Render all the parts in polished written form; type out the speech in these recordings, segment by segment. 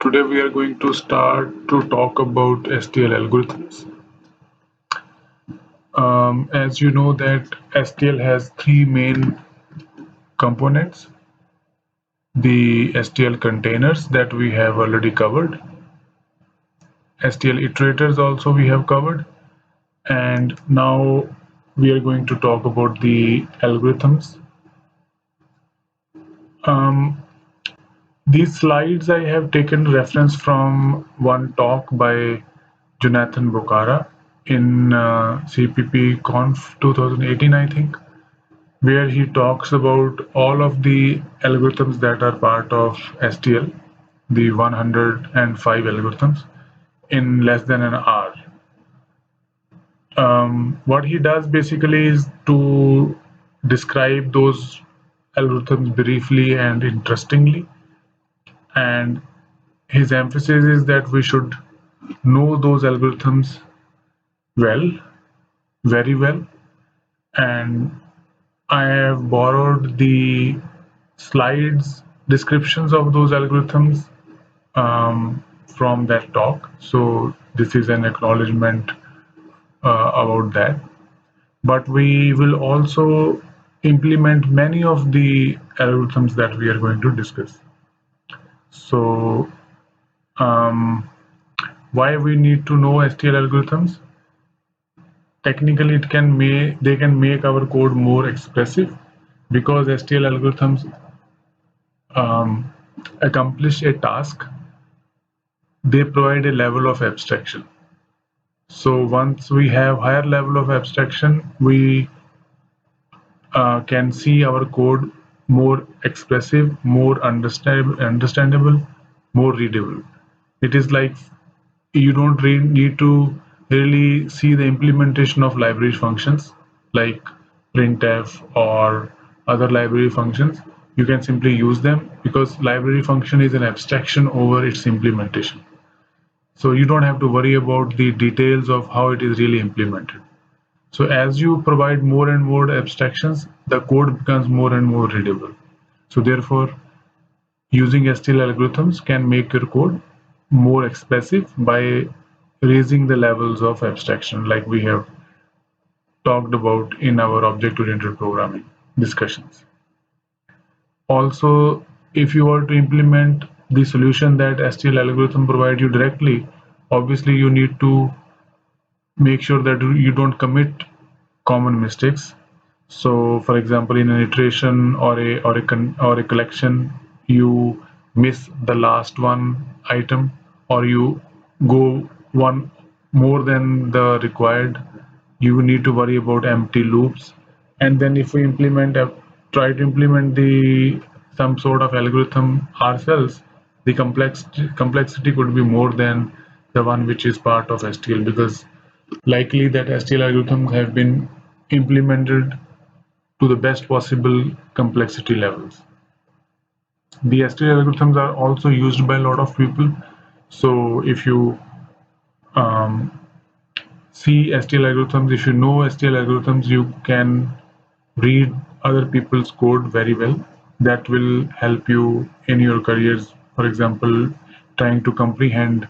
Today we are going to start to talk about STL algorithms. As you know that STL has three main components. The STL containers that we have already covered. STL iterators also we have covered. And now we are going to talk about the algorithms. Um, these slides I have taken reference from one talk by Jonathan Bocara in CPP Conf 2018, I think, where he talks about all of the algorithms that are part of STL, the 105 algorithms, in less than an hour. What he does basically is to describe those algorithms briefly and interestingly, and his emphasis is that we should know those algorithms well, very well, and I have borrowed the slides descriptions of those algorithms from that talk. So this is an acknowledgement about that. But we will also implement many of the algorithms that we are going to discuss. So um, why we need to know STL algorithms? Technically, they can make our code more expressive because STL algorithms um, accomplish a task. They provide a level of abstraction. So once we have higher level of abstraction, we can see our code more expressive, more understandable, more readable. It is like you don't need to really see the implementation of library functions like printf or other library functions. You can simply use them because library function is an abstraction over its implementation. So you don't have to worry about the details of how it is really implemented. So as you provide more and more abstractions, the code becomes more and more readable. So therefore, using STL algorithms can make your code more expressive by raising the levels of abstraction like we have talked about in our object-oriented programming discussions. Also, if you were to implement the solution that STL algorithm provide you directly, obviously you need to make sure that you don't commit common mistakes. So, for example, in an iteration or a collection, you miss the last one item, or you go one more than the required. You need to worry about empty loops. And then, if we try to implement the some sort of algorithm ourselves, the complexity could be more than the one which is part of STL because likely that STL algorithms have been implemented to the best possible complexity levels. The STL algorithms are also used by a lot of people. So if you um, see STL algorithms, if you know STL algorithms, you can read other people's code very well. That will help you in your careers. For example, trying to comprehend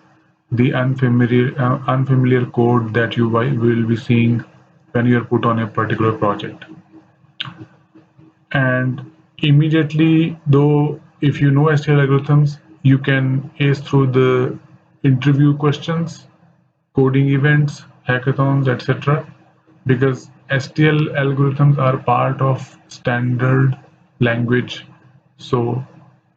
the unfamiliar code that you will be seeing when you are put on a particular project. And immediately, though, if you know STL algorithms, you can ace through the interview questions, coding events, hackathons, etc. Because STL algorithms are part of standard language, so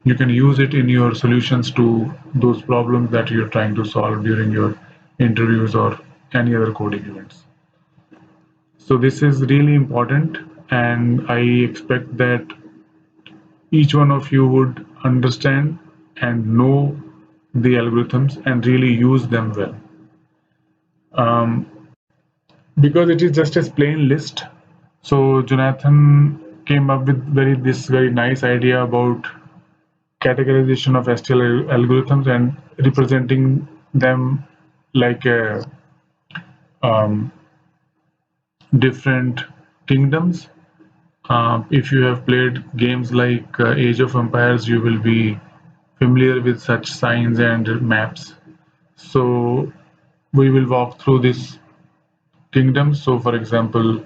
you can use it in your solutions to those problems that you're trying to solve during your interviews or any other coding events. So this is really important, and I expect that each one of you would understand and know the algorithms and really use them well. Um, because it is just a plain list. So Jonathan came up with very nice idea about categorization of STL algorithms and representing them like a, um, different kingdoms. If you have played games like Age of Empires, you will be familiar with such signs and maps. So we will walk through this kingdom. So for example,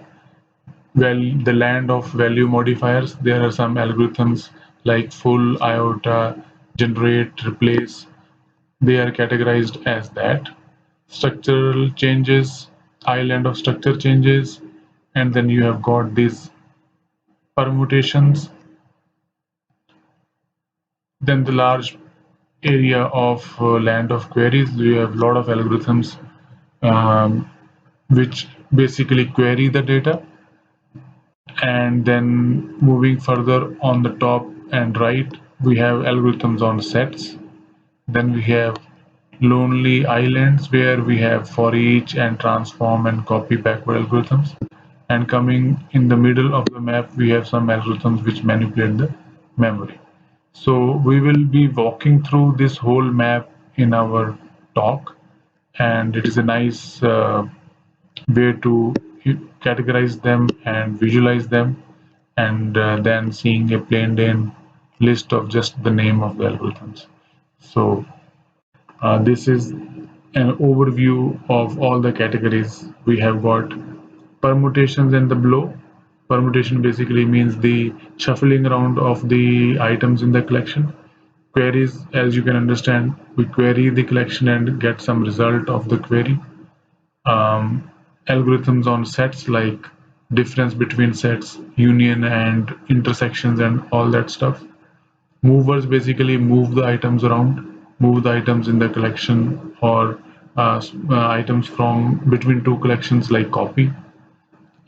well, the land of value modifiers, there are some algorithms like full, iota, generate, replace. They are categorized as that. Structural changes, island of structure changes, and then you have got these permutations. Then the large area of land of queries, you have a lot of algorithms um, which basically query the data. And then moving further on the top and right, we have algorithms on sets. Then we have lonely islands where we have for each and transform and copy backward algorithms. And coming in the middle of the map, we have some algorithms which manipulate the memory. So we will be walking through this whole map in our talk, and it is a nice way to categorize them and visualize them, and then seeing a plain Jane list of just the name of the algorithms. So this is an overview of all the categories. We have got permutations and the below. Permutation basically means the shuffling around of the items in the collection. Queries, as you can understand, we query the collection and get some result of the query. um, Algorithms on sets like difference between sets, union and intersections and all that stuff. Movers basically move the items around, move the items in the collection, or items from between two collections like copy.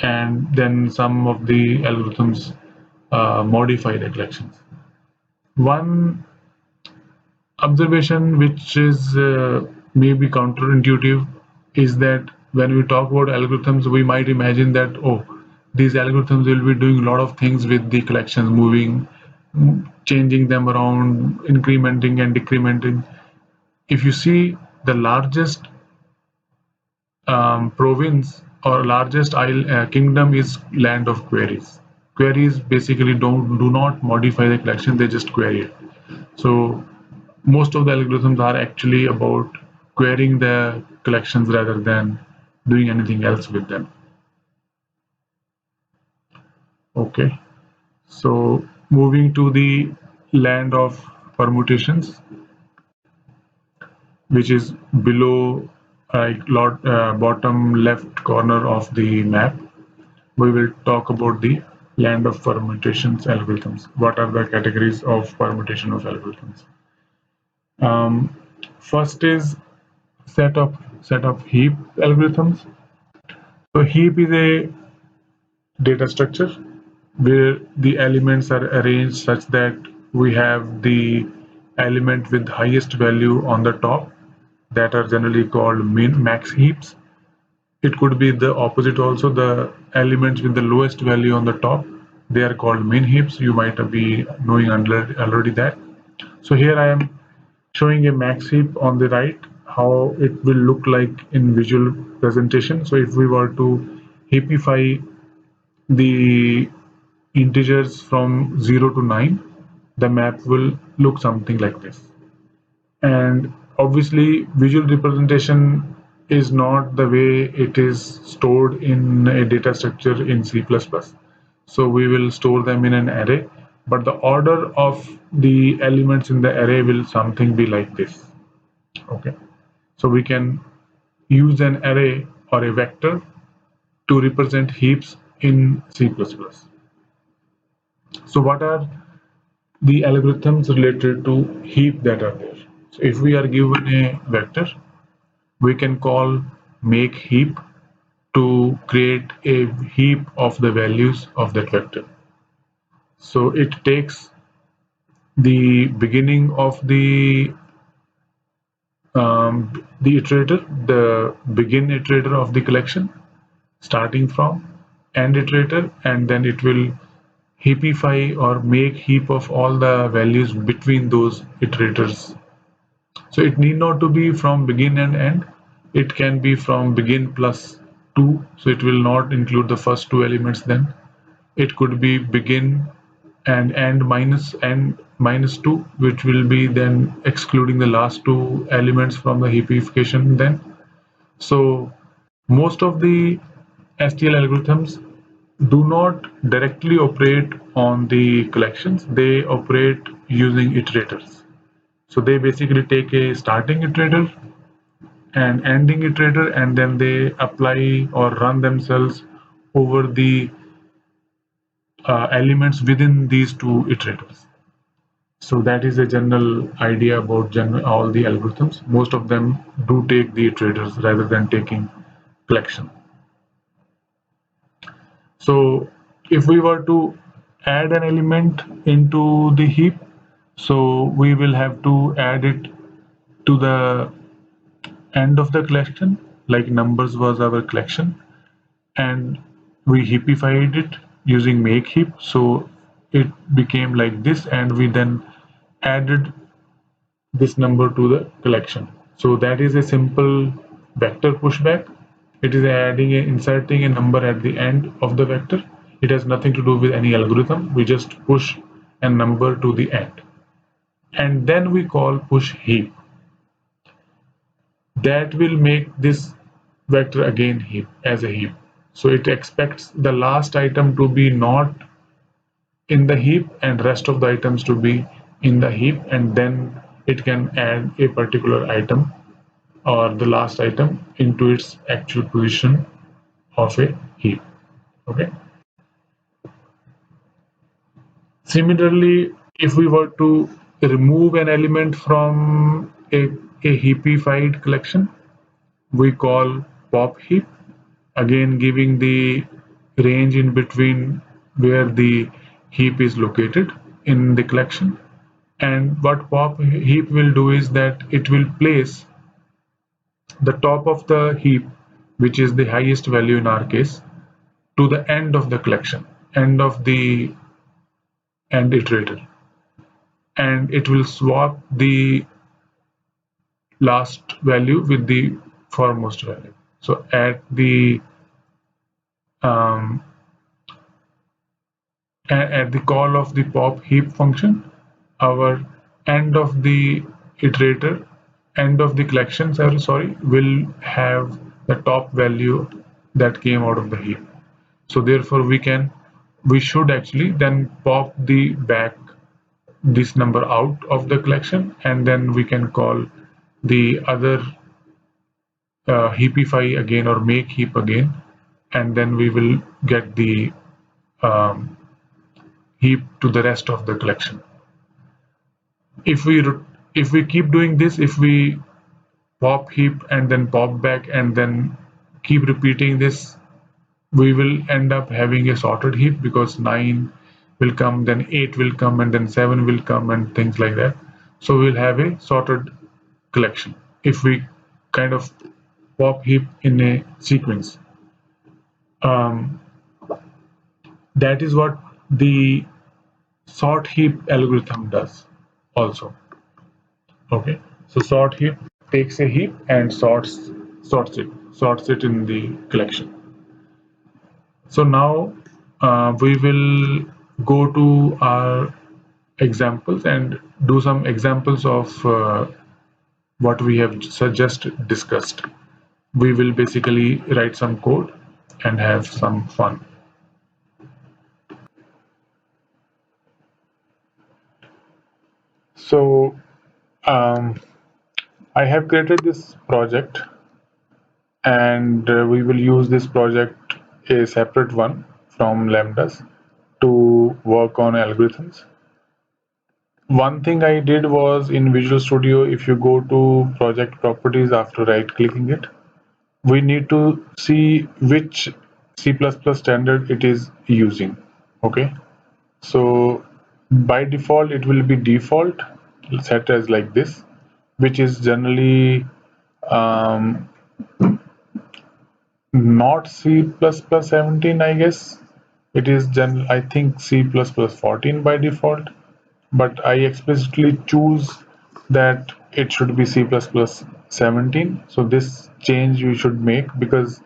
And then some of the algorithms modify the collections. One observation which is maybe counterintuitive is that when we talk about algorithms, we might imagine that, oh, these algorithms will be doing a lot of things with the collections, moving, changing them around, incrementing and decrementing. If you see, the largest province or largest kingdom is land of queries. Queries basically do not modify the collection; they just query it. So most of the algorithms are actually about querying the collections rather than doing anything else with them. Okay, so moving to the land of permutations, which is below bottom left corner of the map, we will talk about the land of permutations algorithms. What are the categories of permutation of algorithms? Um, First is set of heap algorithms. So heap is a data structure where the elements are arranged such that we have the element with highest value on the top that are generally called min max heaps. It could be the opposite also, the elements with the lowest value on the top, they are called min heaps. You might be knowing already that. So here I am showing a max heap on the right, how it will look like in visual presentation. So if we were to heapify the integers from 0 to 9, the map will look something like this. And obviously, visual representation is not the way it is stored in a data structure in C++. So we will store them in an array, but the order of the elements in the array will something be like this. Okay. So we can use an array or a vector to represent heaps in C++. So what are the algorithms related to heap that are there? So if we are given a vector, we can call make heap to create a heap of the values of that vector. So it takes the beginning of the iterator, the begin iterator of the collection, starting from end iterator, and then it will heapify or make heap of all the values between those iterators. So it need not to be from begin and end. It can be from begin plus 2. So it will not include the first two elements then. It could be begin and minus 2, which will be then excluding the last two elements from the heapification then. So most of the STL algorithms do not directly operate on the collections, they operate using iterators. So they basically take a starting iterator and ending iterator, and then they apply or run themselves over the elements within these two iterators. So that is a general idea about all the algorithms. Most of them do take the iterators rather than taking collection. So if we were to add an element into the heap, so we will have to add it to the end of the collection, like numbers was our collection, and we heapified it using make heap. So it became like this, and we then added this number to the collection. So that is a simple vector pushback. It is inserting a number at the end of the vector. It has nothing to do with any algorithm. We just push a number to the end. And then we call push heap. That will make this vector again heap as a heap. So it expects the last item to be not in the heap and rest of the items to be in the heap, and then it can add a particular item or the last item into its actual position of a heap. Okay. Similarly, if we were to remove an element from a heapified collection, we call pop heap, again giving the range in between where the heap is located in the collection. And what pop heap will do is that it will place the top of the heap, which is the highest value in our case, to the end of the collection, end of the end iterator, and it will swap the last value with the foremost value. So um, at the call of the pop heap function, our end of the iterator, end of the collection, sorry, will have the top value that came out of the heap. So therefore we should actually then pop the back this number out of the collection, and then we can call the other heapify again or make heap again, and then we will get the um, heap to the rest of the collection. If we keep doing this, if we pop heap and then pop back and then keep repeating this, we will end up having a sorted heap, because 9 will come, then 8 will come, and then 7 will come, and things like that. So we'll have a sorted collection if we kind of pop heap in a sequence. um, that is what the sort heap algorithm does also. Okay, so sort heap takes a heap and sorts it in the collection. So now we will go to our examples and do some examples of what we have just discussed. We will basically write some code and have some fun. So I have created this project, and we will use this project, a separate one from Lambdas, to work on algorithms. One thing I did was in Visual Studio, if you go to project properties after right clicking it, we need to see which C++ standard it is using. Okay, so by default it will be default set as like this, which is generally um, not C++17, I guess. It is I think C++14 by default, but I explicitly choose that it should be C++17. So this change you should make, because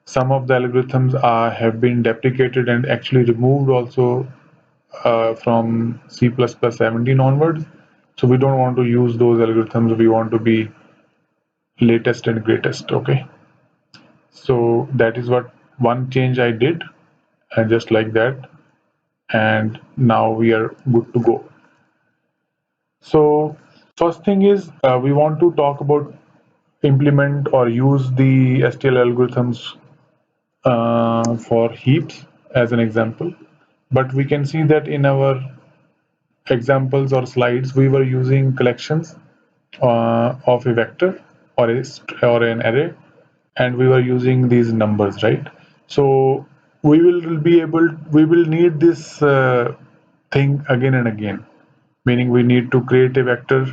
some of the algorithms have been deprecated and actually removed also from C++17 onwards. So we don't want to use those algorithms. We want to be latest and greatest. Okay. So that is what one change I did, and just like that, and now we are good to go. So first thing is we want to talk about implement or use the STL algorithms for heaps as an example. But we can see that in our examples or slides, we were using collections of a vector or or an array, and we were using these numbers, right? So we will need this thing again and again, meaning we need to create a vector,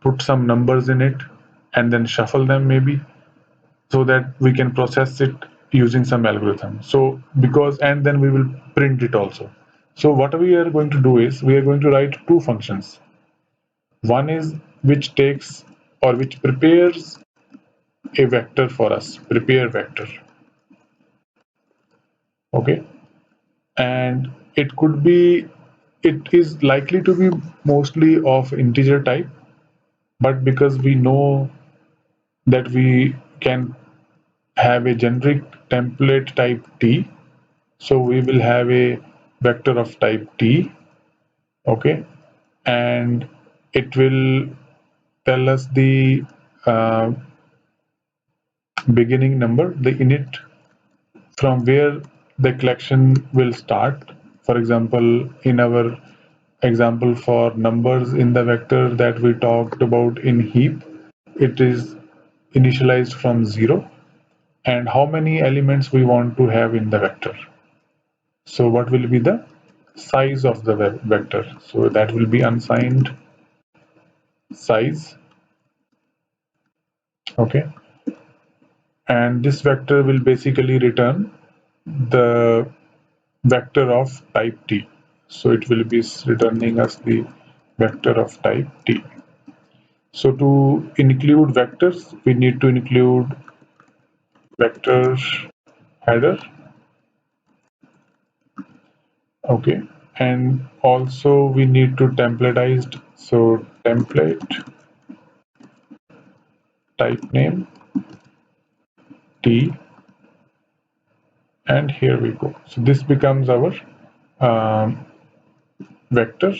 put some numbers in it, and then shuffle them maybe, so that we can process it using some algorithm. So because, and then we will print it also. So what we are going to do is we are going to write two functions. One is which takes or which prepares a vector for us, prepare vector. Okay. And it could be, it is likely to be mostly of integer type, but because we know that we can have a generic template type t, so we will have a vector of type t. Okay. And it will tell us the uh, beginning number, the init, from where the collection will start. For example, in our example for numbers in the vector that we talked about in heap, it is initialized from 0, and how many elements we want to have in the vector. So what will be the size of the vector? So that will be unsigned size. Okay. And this vector will basically return the vector of type t. So it will be returning us the vector of type t. So to include vectors, we need to include vector header. Okay. And also we need to templatized. So template type name t, and here we go. So this becomes our um, vector,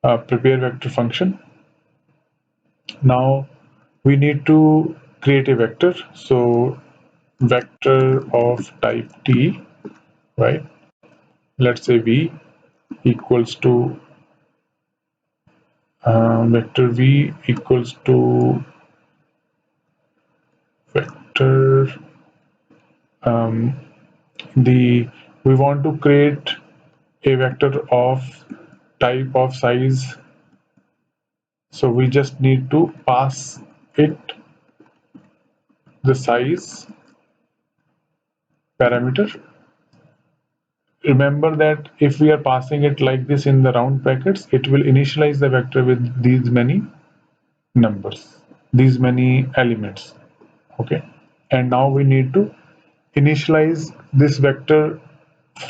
prepare vector function. Now we need to create a vector. So vector of type t, right? Let's say v equals to vector v equals to vector um, the we want to create a vector of type of size, so we just need to pass it the size parameter. Remember that if we are passing it like this in the round brackets, it will initialize the vector with these many numbers, these many elements. Okay. And now we need to initialize this vector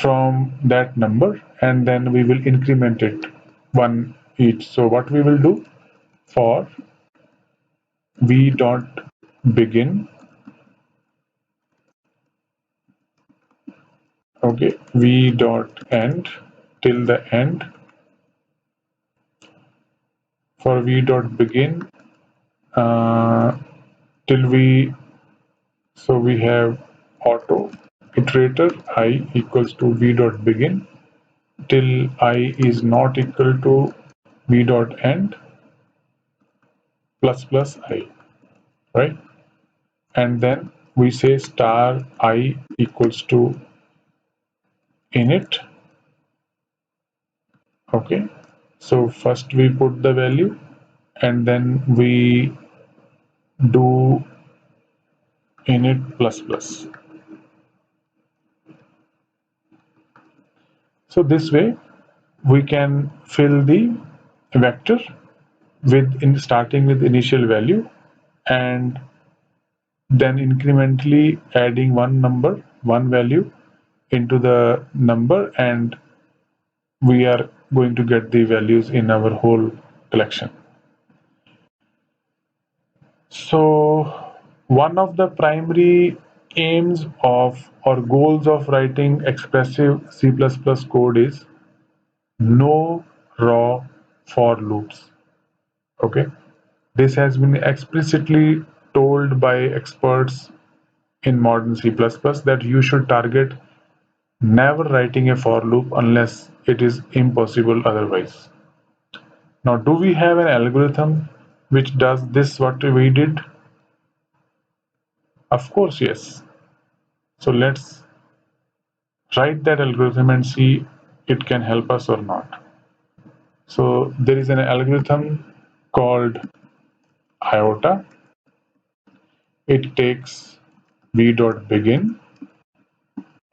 from that number, and then we will increment it one each. So what we will do for v dot begin, okay, v dot end till the end. For v dot begin till we, so we have auto iterator I equals to v dot begin till I is not equal to v dot end plus plus I, right? And then we say star I equals to init. Okay. So first we put the value, and then we do init plus plus. So this way we can fill the vector with in starting with initial value, and then incrementally adding one number, one value into the number, and we are going to get the values in our whole collection. So one of the primary aims of or goals of writing expressive C++ code is no raw for loops. Okay, this has been explicitly told by experts in modern C++ that you should target never writing a for loop unless it is impossible otherwise. Now, do we have an algorithm which does this what we did? Of course, yes. So let's write that algorithm and see it can help us or not. So there is an algorithm called IOTA. It takes v.begin,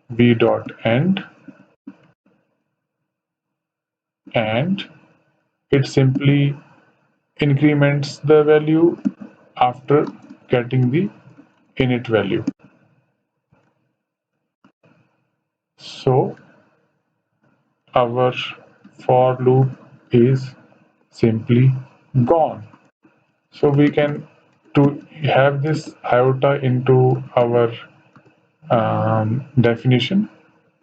v.end, and it simply increments the value after getting the init value. So our for loop is simply gone. So we can, to have this iota into our definition,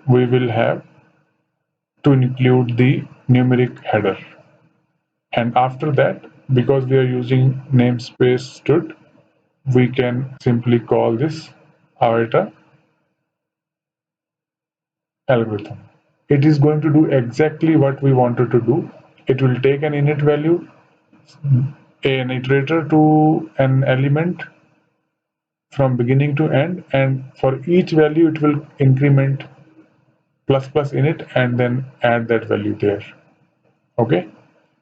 we will have to include the numeric header. And after that, because we are using namespace stud, we can simply call this iota algorithm. It is going to do exactly what we wanted to do. It will take an init value, an iterator to an element from beginning to end, and for each value it will increment plus plus in it and then add that value there. Okay,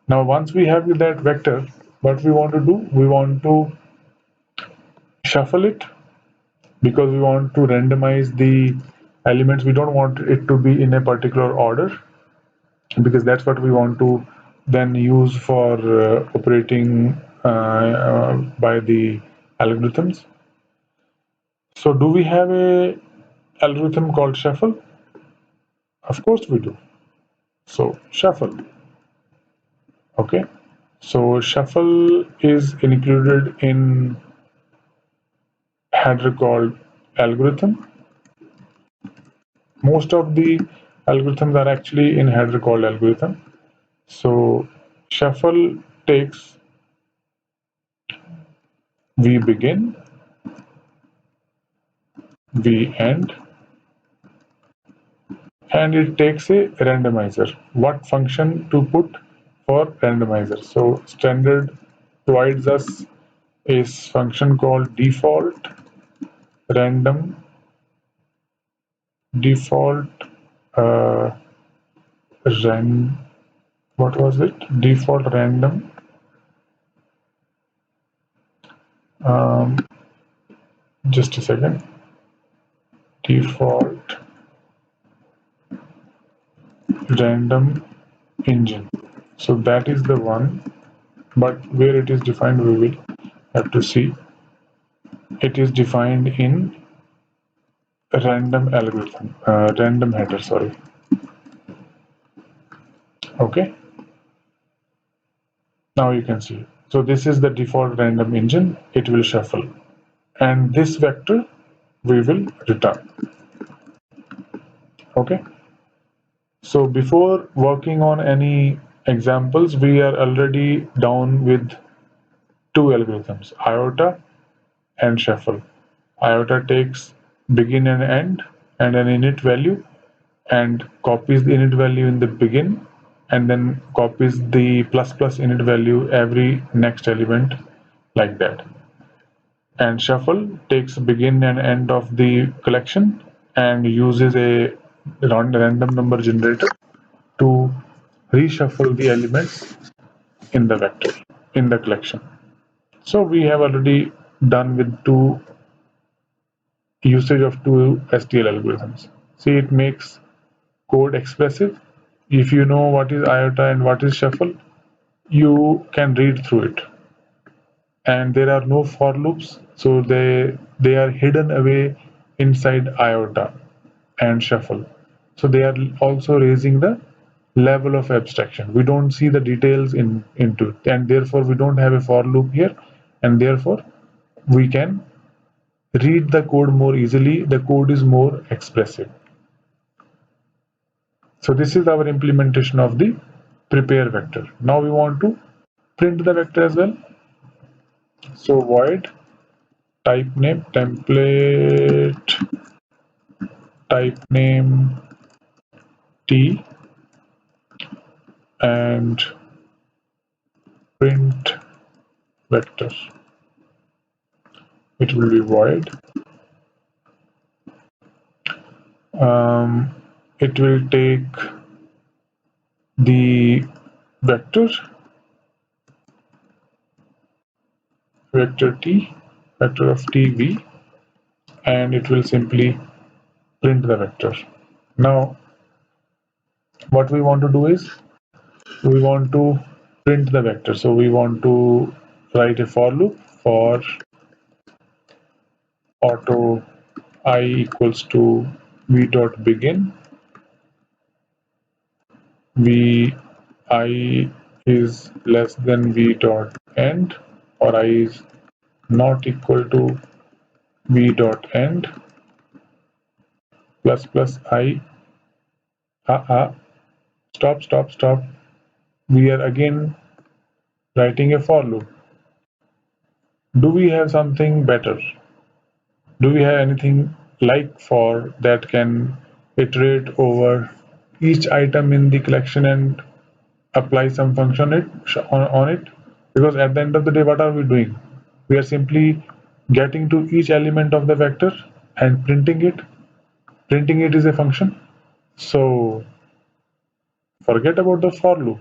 now once we have that vector, what we want to do, we want to shuffle it because we want to randomize the elements. We don't want it to be in a particular order because that's what we want to then use for operating by the algorithms. So do we have a algorithm called shuffle? Of course we do. So shuffle. Okay. So shuffle is included in header called algorithm. Most of the algorithms are actually in header called algorithm. So shuffle takes we begin, we end, and it takes a randomizer. What function to put for randomizer? So standard provides us a function called random default uh, ran what was it default random um, just a second, default random engine. So that is the one, but where it is defined we will have to see. It is defined in random algorithm, random header, sorry. Okay, now you can see. So this is the default random engine. It will shuffle, and this vector we will return. Okay, so before working on any examples, we are already down with two algorithms, iota and shuffle. Iota takes begin and end and an init value and copies the init value in the begin and then copies the plus plus init value every next element like that. And shuffle takes begin and end of the collection and uses a random number generator to reshuffle the elements in the vector in the collection. So we have already done with two usage of two STL algorithms. See, it makes code expressive. If you know what is iota and what is shuffle, you can read through it. And there are no for loops, so they are hidden away inside iota and shuffle. So they are also raising the level of abstraction. We don't see the details into it, and therefore we don't have a for loop here, and therefore we can read the code more easily. The code is more expressive. So this is our implementation of the prepare vector. Now we want to print the vector as well. So void type name template type name t and print vector. It will be void. It will take the vector vector t vector of tv, and it will simply print the vector. Now what we want to do is we want to print the vector. So we want to write a for loop for auto I equals to v dot begin, v I is less than v dot end, or I is not equal to v dot end, plus plus I. Stop. We are again writing a for loop. Do we have something better? Do we have anything like for that can iterate over each item in the collection and apply some function on it? Because at the end of the day, what are we doing? We are simply getting to each element of the vector and printing it. Printing it is a function. So forget about the for loop.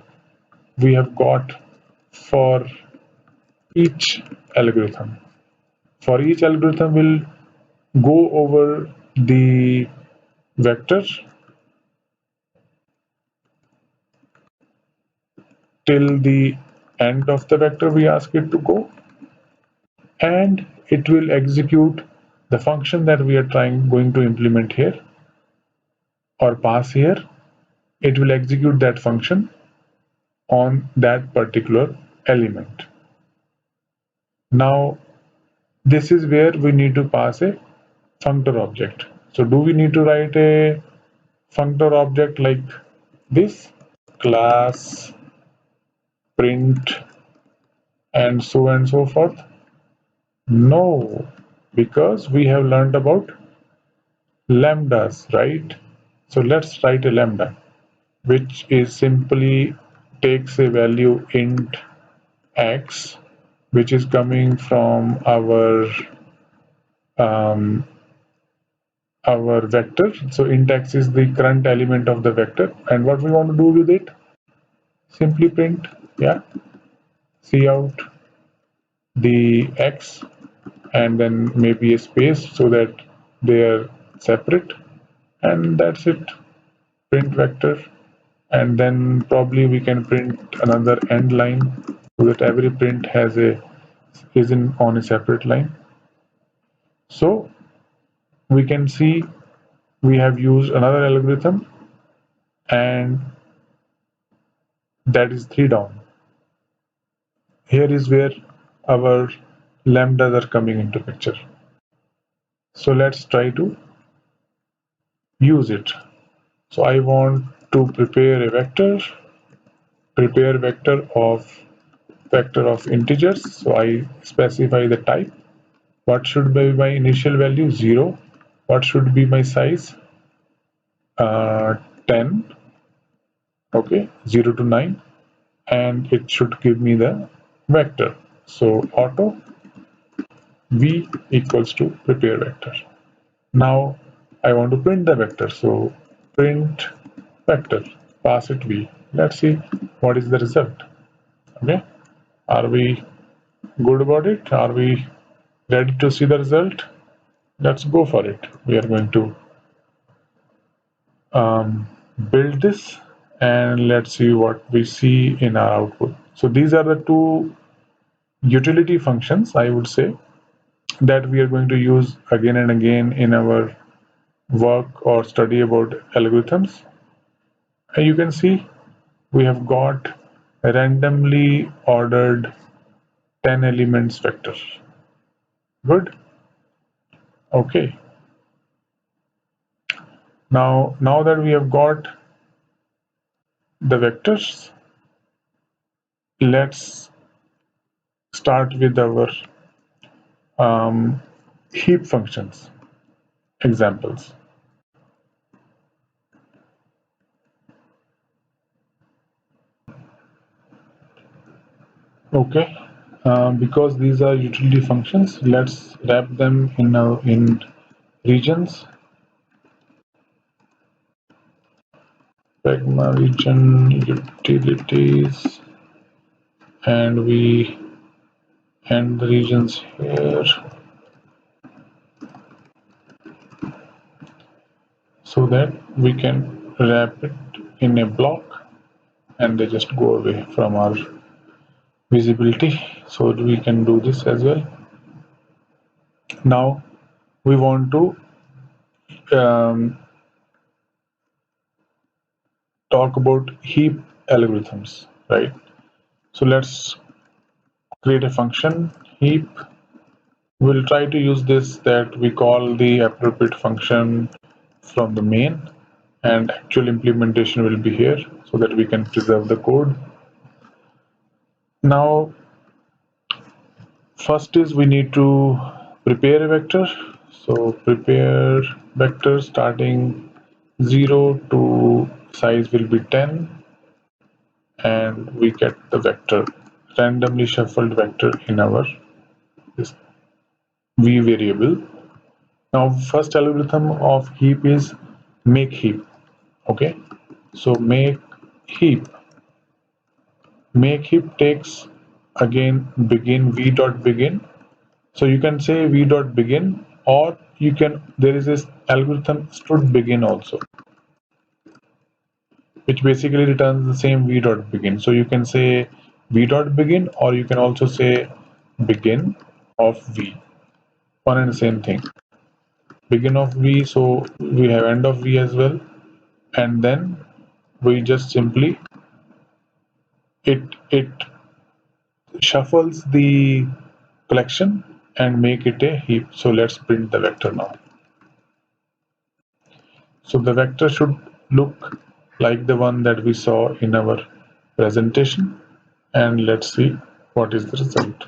We have got for each algorithm. For each algorithm, we'll go over the vector till the end of the vector we ask it to go, and it will execute the function that we are going to implement here or pass here. It will execute that function on that particular element. Now this is where we need to pass a functor object. So do we need to write a functor object like this, class print and so forth? No, because we have learned about lambdas, right? So let's write a lambda, which is simply takes a value int x, which is coming from um, our vector. So int x is the current element of the vector, and what we want to do with it? Simply print, yeah, cout the x, and then maybe a space so that they are separate, and that's it. Print vector, and then probably we can print another end line so that every print has a is in on a separate line. So we can see we have used another algorithm, and that is 3 down. Here is where our lambdas are coming into picture. So let's try to use it. So I want to prepare a vector of integers. So I specify the type. What should be my initial value? 0. What should be my size? 10. Okay, 0 to 9, and it should give me the vector. So auto v equals to prepare vector. Now I want to print the vector. So print vector, pass it v. Let's see what is the result. Okay, are we good about it? Are we ready to see the result? Let's go for it. We are going to build this, and let's see what we see in our output. So these are the two utility functions, I would say, that we are going to use again and again in our work or study about algorithms. And you can see we have got a randomly ordered 10 elements vector. Good. Okay. Now that we have got the vectors, let's start with our um, heap functions examples. Okay, because these are utility functions, let's wrap them in regions. Pragma region utilities, and we end the regions here so that we can wrap it in a block and they just go away from our visibility. So we can do this as well. Now we want to um, talk about heap algorithms, right? So let's create a function heap. We'll try to use this that we call the appropriate function from the main, and actual implementation will be here so that we can preserve the code. Now first is we need to prepare a vector. So prepare vector starting 0 to size will be 10, and we get the vector randomly shuffled vector in our this v variable. Now first algorithm of heap is make heap. Okay, so make heap takes again begin v dot begin. So you can say v dot begin, or you can, there is this algorithm std begin also, which basically returns the same v dot begin. So you can say v dot begin, or you can also say begin of v, one and the same thing. Begin of v, so we have end of v as well, and then we just simply it shuffles the collection and make it a heap. So let's print the vector now. So the vector should look like the one that we saw in our presentation, and let's see what is the result.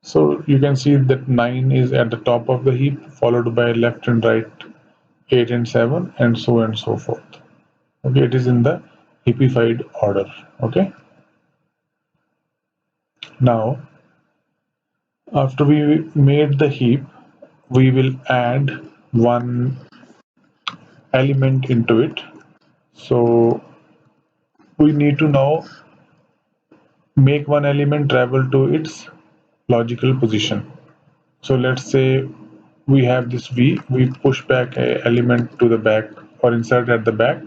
So you can see that 9 is at the top of the heap, followed by left and right 8 and 7, and so on and so forth. Okay, it is in the heapified order. Okay. Now, after we made the heap, we will add one element into it. So we need to now make one element travel to its logical position. So let's say we have this v, we push back a element to the back or insert at the back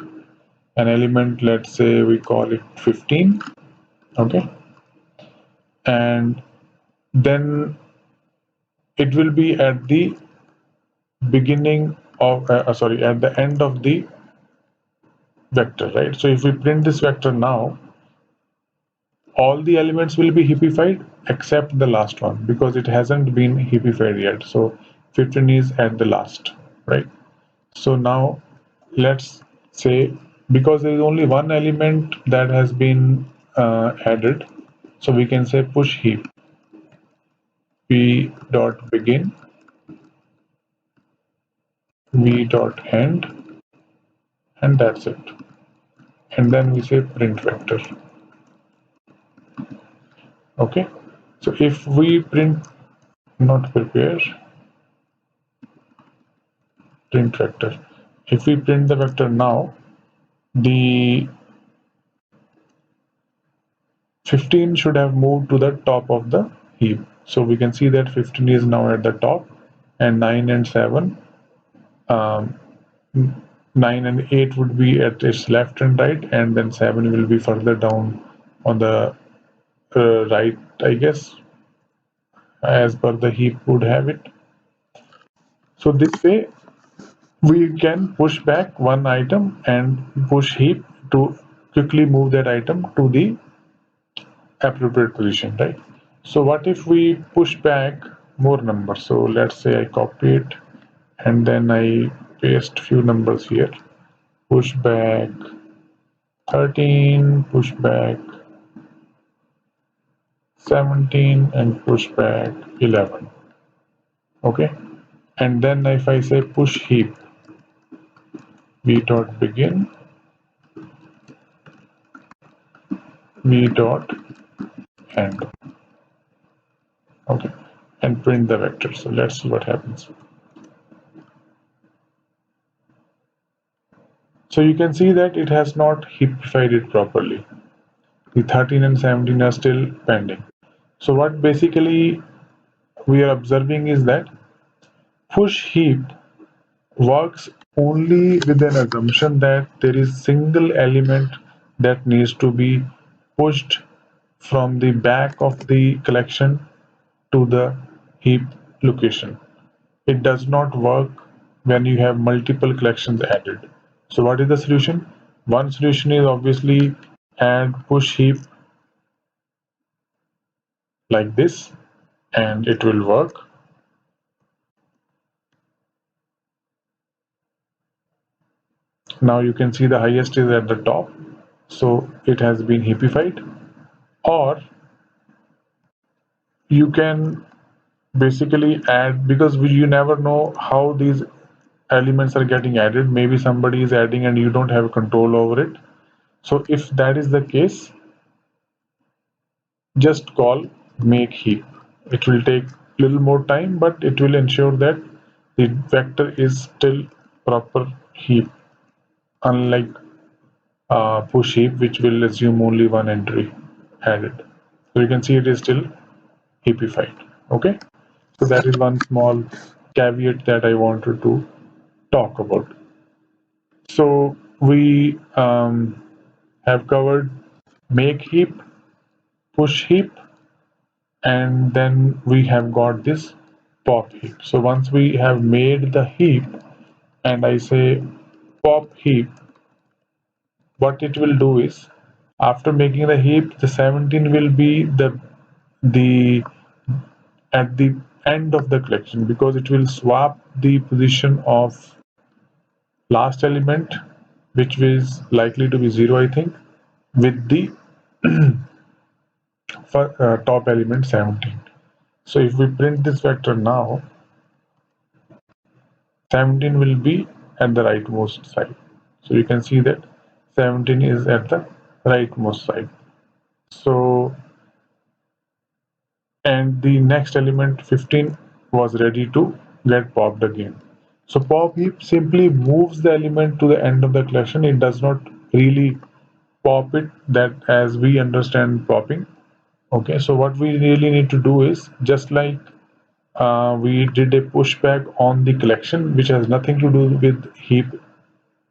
an element, let's say we call it 15. Okay, and then it will be at the beginning of sorry, at the end of the vector, right? So if we print this vector now, all the elements will be heapified except the last one because it hasn't been heapified yet. So 15 is at the last, right? So now let's say, because there is only one element that has been added, so we can say push heap v dot begin, v dot end, and that's it. And then we say print vector. Okay, so if we print, not prepare, print vector, if we print the vector now, the 15 should have moved to the top of the heap. So we can see that 15 is now at the top, and 9 and 7, um, 9 and 8 would be at its left and right, and then 7 will be further down on the right, I guess, as per the heap would have it. So this way we can push back one item and push heap to quickly move that item to the appropriate position, right? So what if we push back more numbers? So let's say I copy it and then I paste few numbers here. Push back 13, push back 17, and push back 11. Okay. And then if I say push heap, v dot begin, v dot end. Okay. And print the vector. So let's see what happens. So you can see that it has not heapified it properly. The 13 and 17 are still pending. So what basically we are observing is that push heap works only with an assumption that there is single element that needs to be pushed from the back of the collection to the heap location. It does not work when you have multiple collections added. So what is the solution? One solution is obviously add push heap like this and it will work. Now you can see the highest is at the top, so it has been heapified. Or you can basically add, because you never know how these elements are getting added. Maybe somebody is adding and you don't have control over it. So if that is the case, just call make heap. It will take little more time, but it will ensure that the vector is still proper heap, unlike push heap, which will assume only one entry added. So you can see it is still heapified. Okay, so that is one small caveat that I wanted to talk about. So we have covered make heap, push heap, and then we have got this pop heap. So once we have made the heap and I say pop heap, what it will do is, after making the heap, the 17 will be the at the end of the collection, because it will swap the position of last element, which is likely to be 0, I think, with the top element 17. So if we print this vector now, 17 will be at the rightmost side. So you can see that 17 is at the rightmost side. So, and the next element 15 was ready to get popped again. So pop heap simply moves the element to the end of the collection. It does not really pop it that as we understand popping. Okay, so what we really need to do is, just like we did a pushback on the collection, which has nothing to do with heap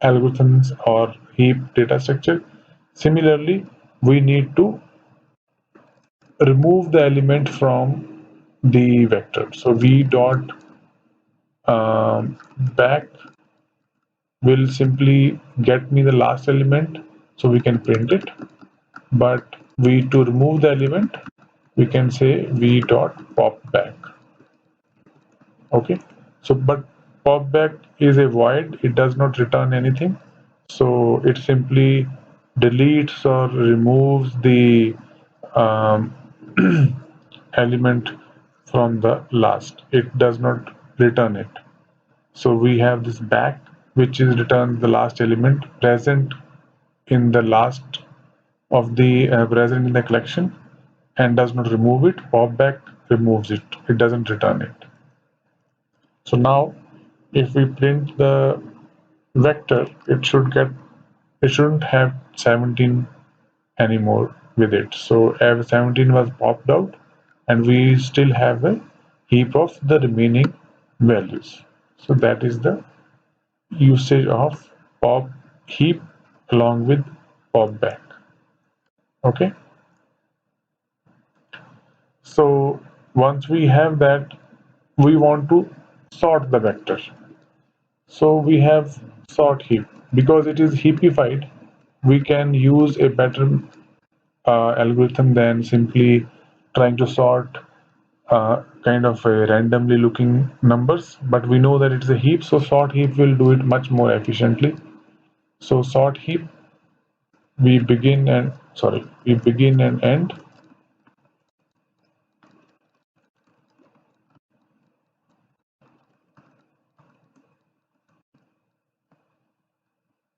algorithms or heap data structure. Similarly, we need to remove the element from the vector. So v dot back will simply get me the last element, so we can print it. But we to remove the element, we can say v dot pop back. Okay, so but pop back is a void, it does not return anything, so it simply deletes or removes the um, element from the last. It does not return it. So we have this back, which is return the last element present in the last of the present in the collection, and does not remove it. Pop back removes it, it doesn't return it. So now if we print the vector, it shouldn't have 17 anymore with it. So as 17 was popped out, and we still have a heap of the remaining values. So that is the usage of pop heap along with pop back. Okay, so once we have that, we want to sort the vector. So we have sort heap. Because it is heapified, we can use a better algorithm than simply trying to sort kind of a randomly looking numbers. But we know that it's a heap, so sort heap will do it much more efficiently. So sort heap, we begin and end,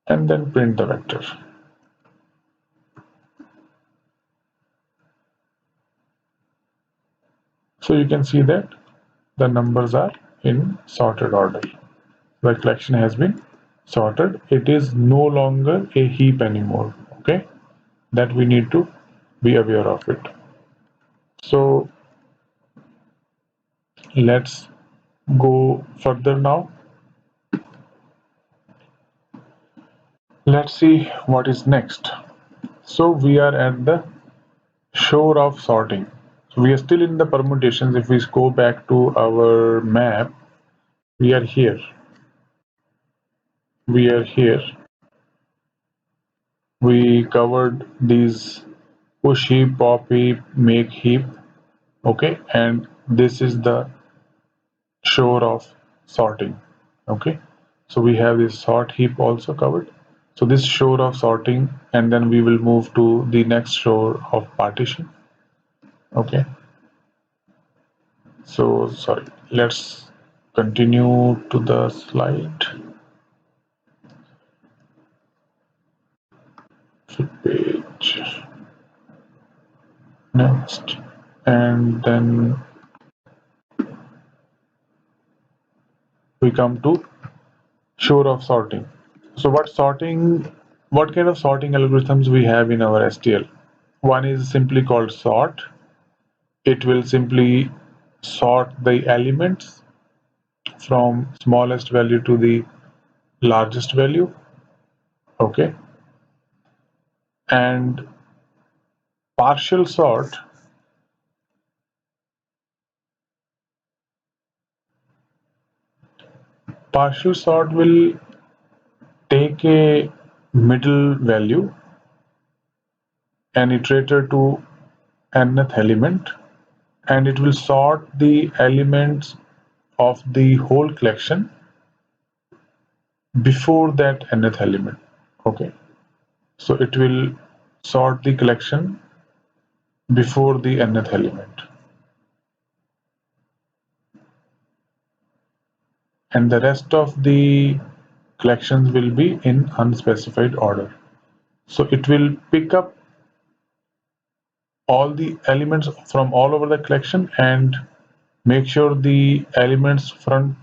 and then print the vector. So you can see that the numbers are in sorted order. The collection has been sorted. It is no longer a heap anymore. Okay, that we need to be aware of it. So let's go further now. Let's see what is next. So we are at the shore of sorting. So we are still in the permutations. If we go back to our map, we are here. We are here. We covered these push heap, pop heap, make heap. Okay, and this is the shore of sorting. Okay, so we have this sort heap also covered. So this shore of sorting, and then we will move to the next shore of partition. Okay, so sorry, let's continue to the slide. Flip page. Next, and then we come to shore of sorting. So what kind of sorting algorithms we have in our STL? One is simply called sort. It will simply sort the elements from smallest value to the largest value. Okay, and partial sort will take a middle value, an iterator to nth element, and it will sort the elements of the whole collection before that nth element. Okay, so it will sort the collection before the nth element, and the rest of the collections will be in unspecified order. So it will pick up all the elements from all over the collection and make sure the elements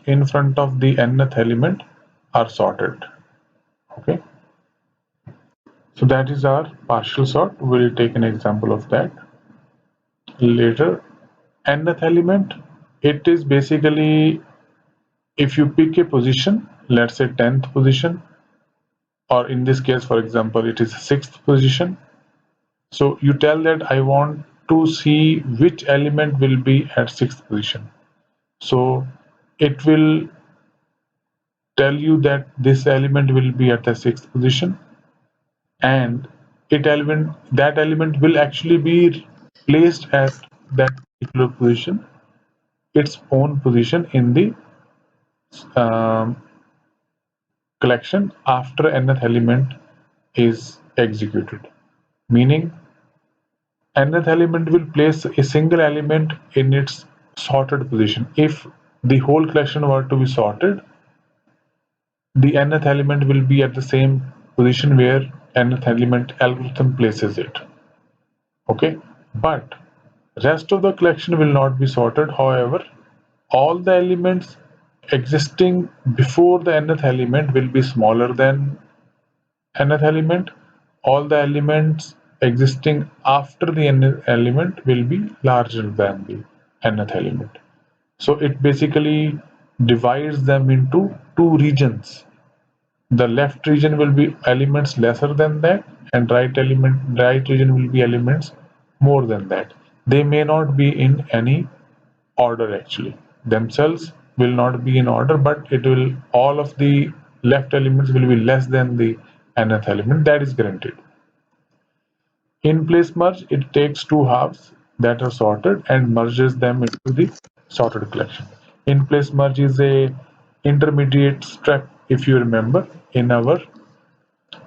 in front of the nth element are sorted. Okay, so that is our partial sort. We'll take an example of that later. Nth element, it is basically if you pick a position, let's say 10th position, or in this case, for example, it is 6th position. So you tell that I want to see which element will be at 6th position. So it will tell you that this element will be at the 6th position, and that element will actually be placed at that particular position, its own position in the um, collection after nth element is executed. Meaning nth element will place a single element in its sorted position. If the whole collection were to be sorted, the nth element will be at the same position where nth element algorithm places it. Okay, but rest of the collection will not be sorted. However, all the elements existing before the nth element will be smaller than nth element. All the elements existing after the nth element will be larger than the nth element. So it basically divides them into two regions. The left region will be elements lesser than that, and right region will be elements more than that. They may not be in any order actually themselves. will not be in order, but it will, all of the left elements will be less than the nth element. That is guaranteed. In place merge, it takes two halves that are sorted and merges them into the sorted collection. In place merge is a intermediate step, if you remember, in our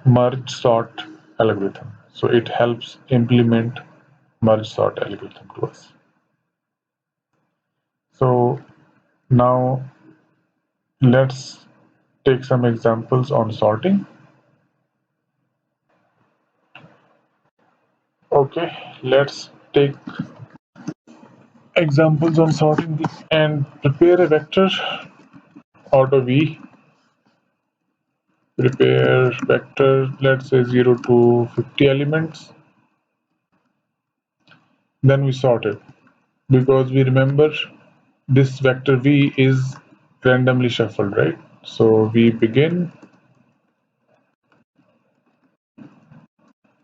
merge sort algorithm. So it helps implement merge sort algorithm to us. So now let's take some examples on sorting. Okay, let's take examples on sorting and prepare a vector out of V. Prepare vector, let's say 0 to 50 elements. Then we sort it because we remember this vector V is randomly shuffled, right? So we begin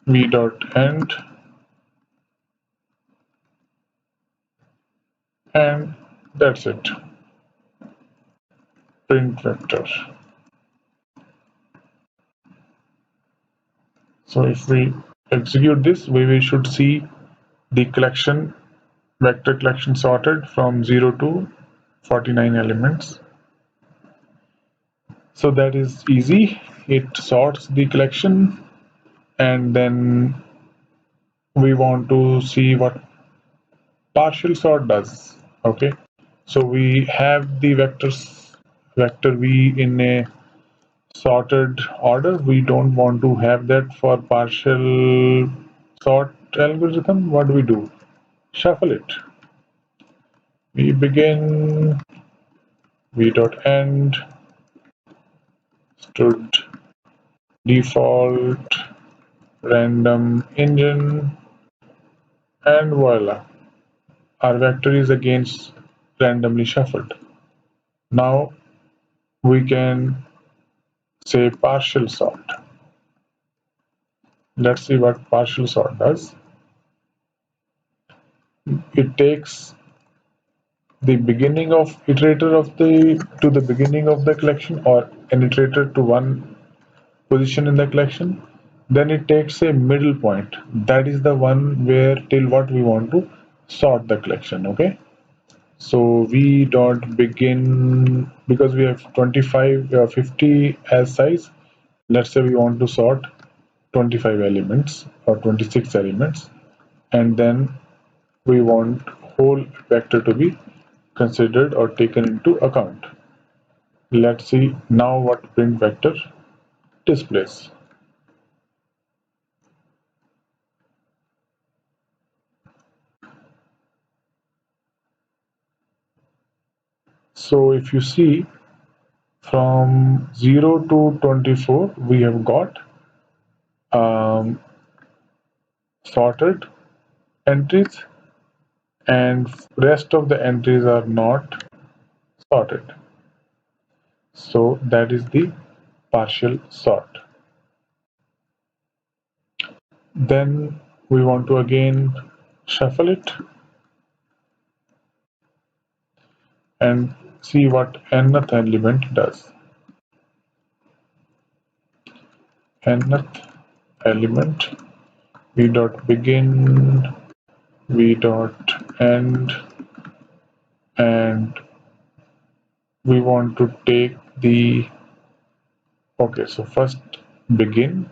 V dot end, and that's it. Print vector. So if we execute this, we should see the collection, vector collection sorted from 0 to 49 elements. So that is easy. It sorts the collection, and then we want to see what partial sort does. Okay, so we have the vector V in a sorted order. We don't want to have that for partial sort algorithm. What do we do? Shuffle it. We begin V dot end stood default random engine, and voila, our vector is against randomly shuffled. Now we can say partial sort. Let's see what partial sort does. It takes the beginning of iterator of the to the beginning of the collection, or an iterator to one position in the collection. Then it takes a middle point. That is the one where till what we want to sort the collection. Okay. So we dot begin, because we have 25 50 as size. Let's say we want to sort 25 elements or 26 elements, and then we want whole vector to be considered or taken into account. Let's see now what print vector displays. So if you see, from 0 to 24 we have got sorted entries, and rest of the entries are not sorted. So that is the partial sort. Then we want to again shuffle it and see what nth element does. Nth element, v dot begin, v dot end, and we want to take the, okay, so first begin,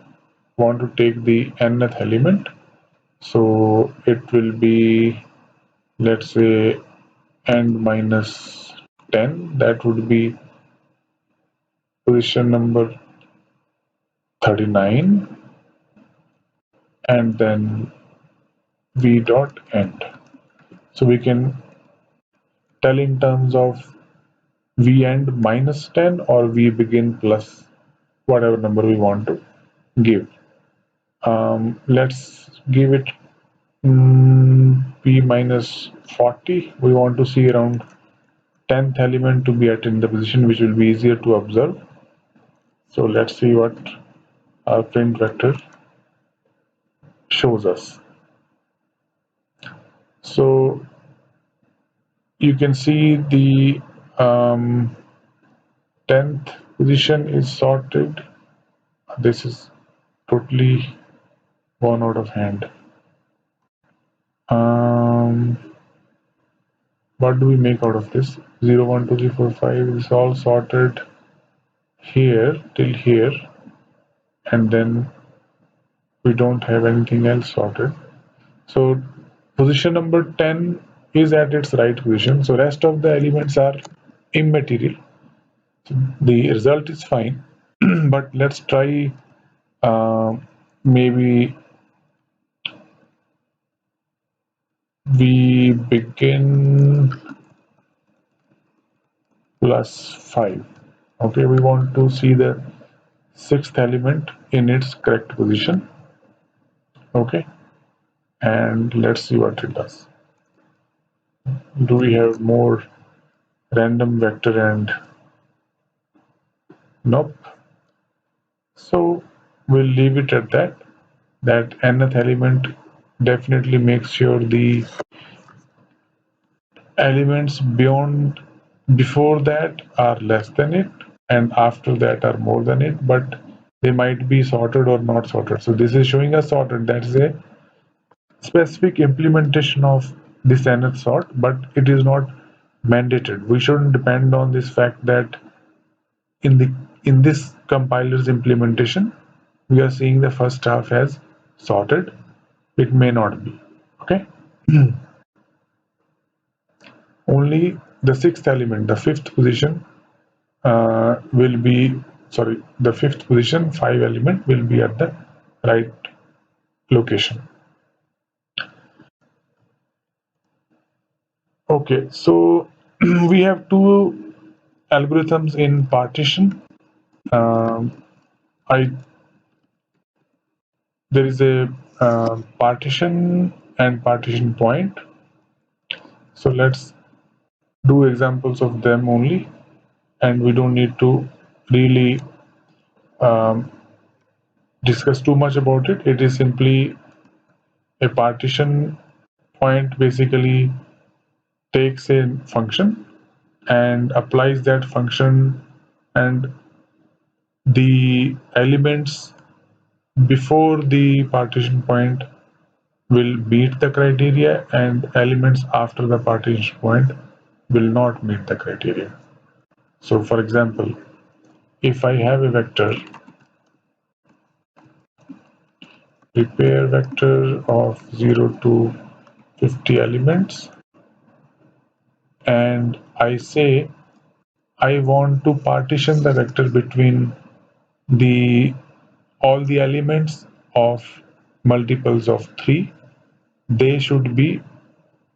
want to take the nth element. So it will be, let's say, end minus 10. That would be position number 39, and then v dot end. So we can tell in terms of v end minus 10 or v begin plus whatever number we want to give. Let's give it p minus 40. We want to see around 10th element to be at in the position, which will be easier to observe. So let's see what our print vector shows us. So you can see the um, 10th position is sorted. This is totally gone out of hand. Um, what do we make out of this? 0, 1, 2, 3, 4, 5 is all sorted here till here, and then we don't have anything else sorted. So position number 10 is at its right position. So rest of the elements are immaterial. The result is fine, but let's try uh, maybe we begin +5. Okay, we want to see the sixth element in its correct position. Okay, and let's see what it does. Do we have more random vector? And nope. So we'll leave it at that. That nth element definitely makes sure the elements beyond before that are less than it, and after that are more than it, but they might be sorted or not sorted. So this is showing us sorted. That is a specific implementation of this nth sort, but it is not mandated. We shouldn't depend on this fact that in the in this compiler's implementation we are seeing the first half as sorted. It may not be. Okay. Only the sixth element, the fifth position, will be, sorry, the fifth position, 5 element will be at the right location. Okay, so we have two algorithms in partition. Um, I There is a partition and partition point. So let's do examples of them only, and we don't need to really um, discuss too much about it. It is simply a partition point basically takes a function and applies that function, and the elements before the partition point will meet the criteria, and elements after the partition point will not meet the criteria. So for example, if I have a vector, prepare vector of 0 to 50 elements, and I say I want to partition the vector between the all the elements of multiples of 3, they should be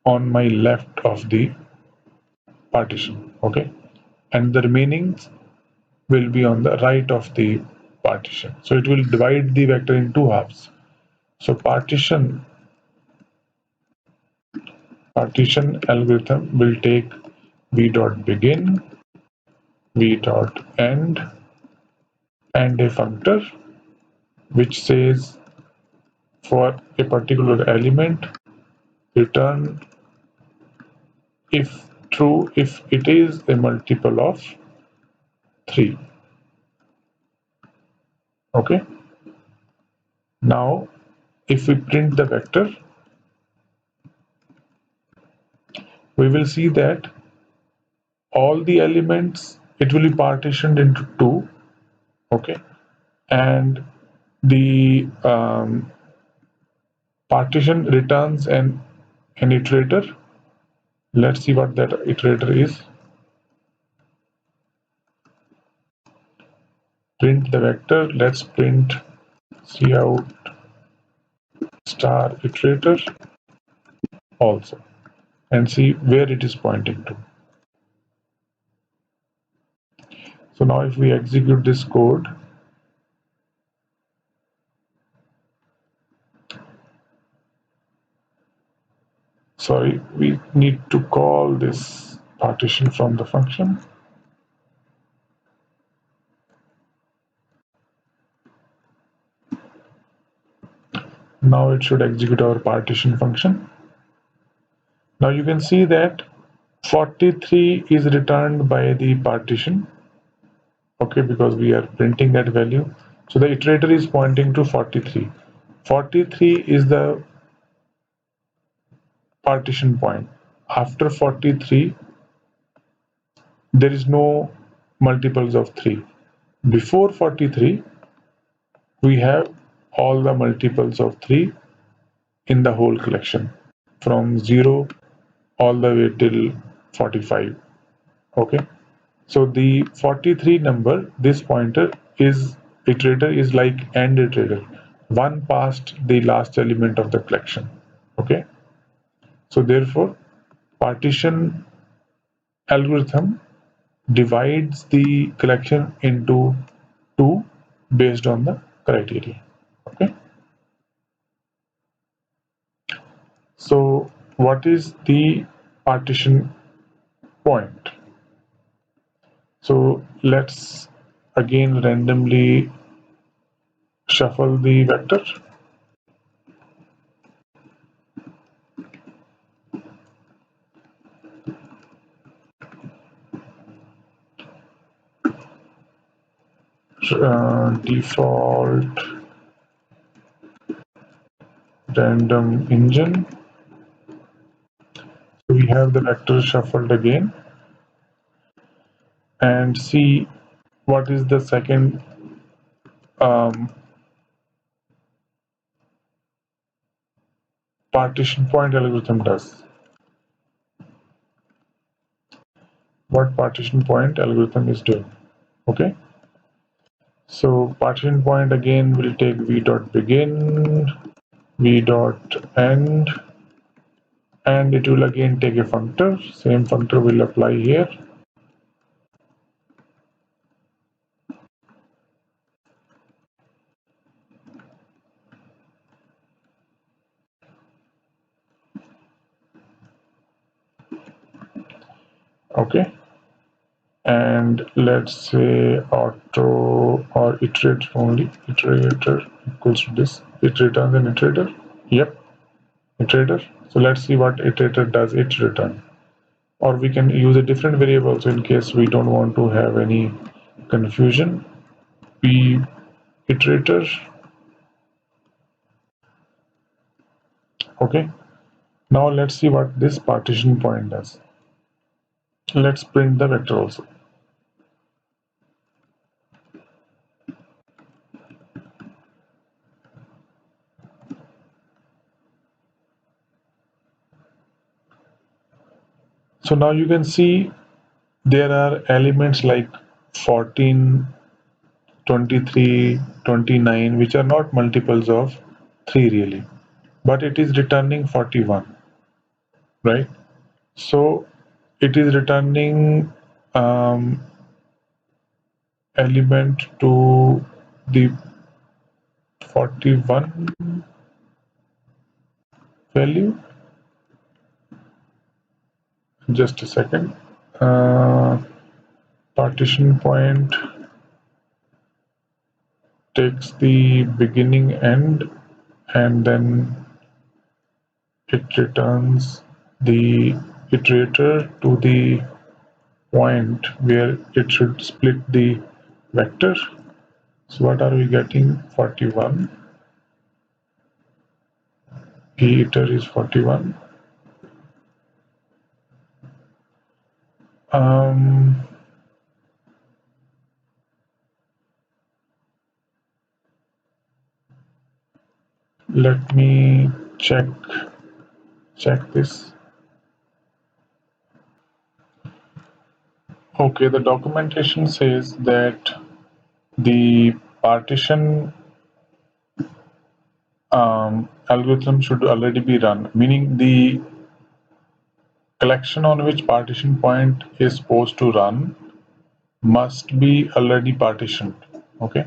on my left of the partition. Okay, and the remaining will be on the right of the partition. So it will divide the vector in two halves. So partition algorithm will take v dot begin, v dot end, and a functor which says for a particular element return if true if it is a multiple of 3. Okay, now if we print the vector, we will see that all the elements, it will be partitioned into 2. Okay, and the partition returns an iterator. Let's see what that iterator is. Print the vector. Let's print cout star iterator also, and see where it is pointing to. So now if we execute this code, sorry, we need to call this partition from the function. Now it should execute our partition function. Now you can see that 43 is returned by the partition, okay, because we are printing that value. So the iterator is pointing to 43. 43 is the partition point. After 43, there is no multiples of 3. Before 43, we have all the multiples of 3 in the whole collection from 0 all the way till 45. Okay, so the 43 number, this pointer is iterator is like AND iterator, one past the last element of the collection. Okay, so therefore partition algorithm divides the collection into two based on the criteria. Okay, so what is the partition point? So let's again randomly shuffle the vector. Default random engine. We have the vector shuffled again and see what is the second um, partition point algorithm does. What partition point algorithm is doing. Okay, so partition point again will take v dot begin, v dot end, and it will again take a functor. Same functor will apply here. Okay, and let's say auto or iterate only. Iterator equals to this. It returns an iterator. Yep, iterator. So let's see what iterator does it return. Or we can use a different variable, so in case we don't want to have any confusion, p iterator. Okay, now let's see what this partition point does. Let's print the vector also. So now you can see there are elements like 14, 23, 29, which are not multiples of 3 really, but it is returning 41, right? So it is returning element to the 41 value. Just a second. Partition point takes the beginning end and then it returns the iterator to the point where it should split the vector. So what are we getting? 41. P iter is 41. Um, Let me check this. Okay, the documentation says that the partition algorithm should already be run, meaning the collection on which partition point is supposed to run must be already partitioned. Okay,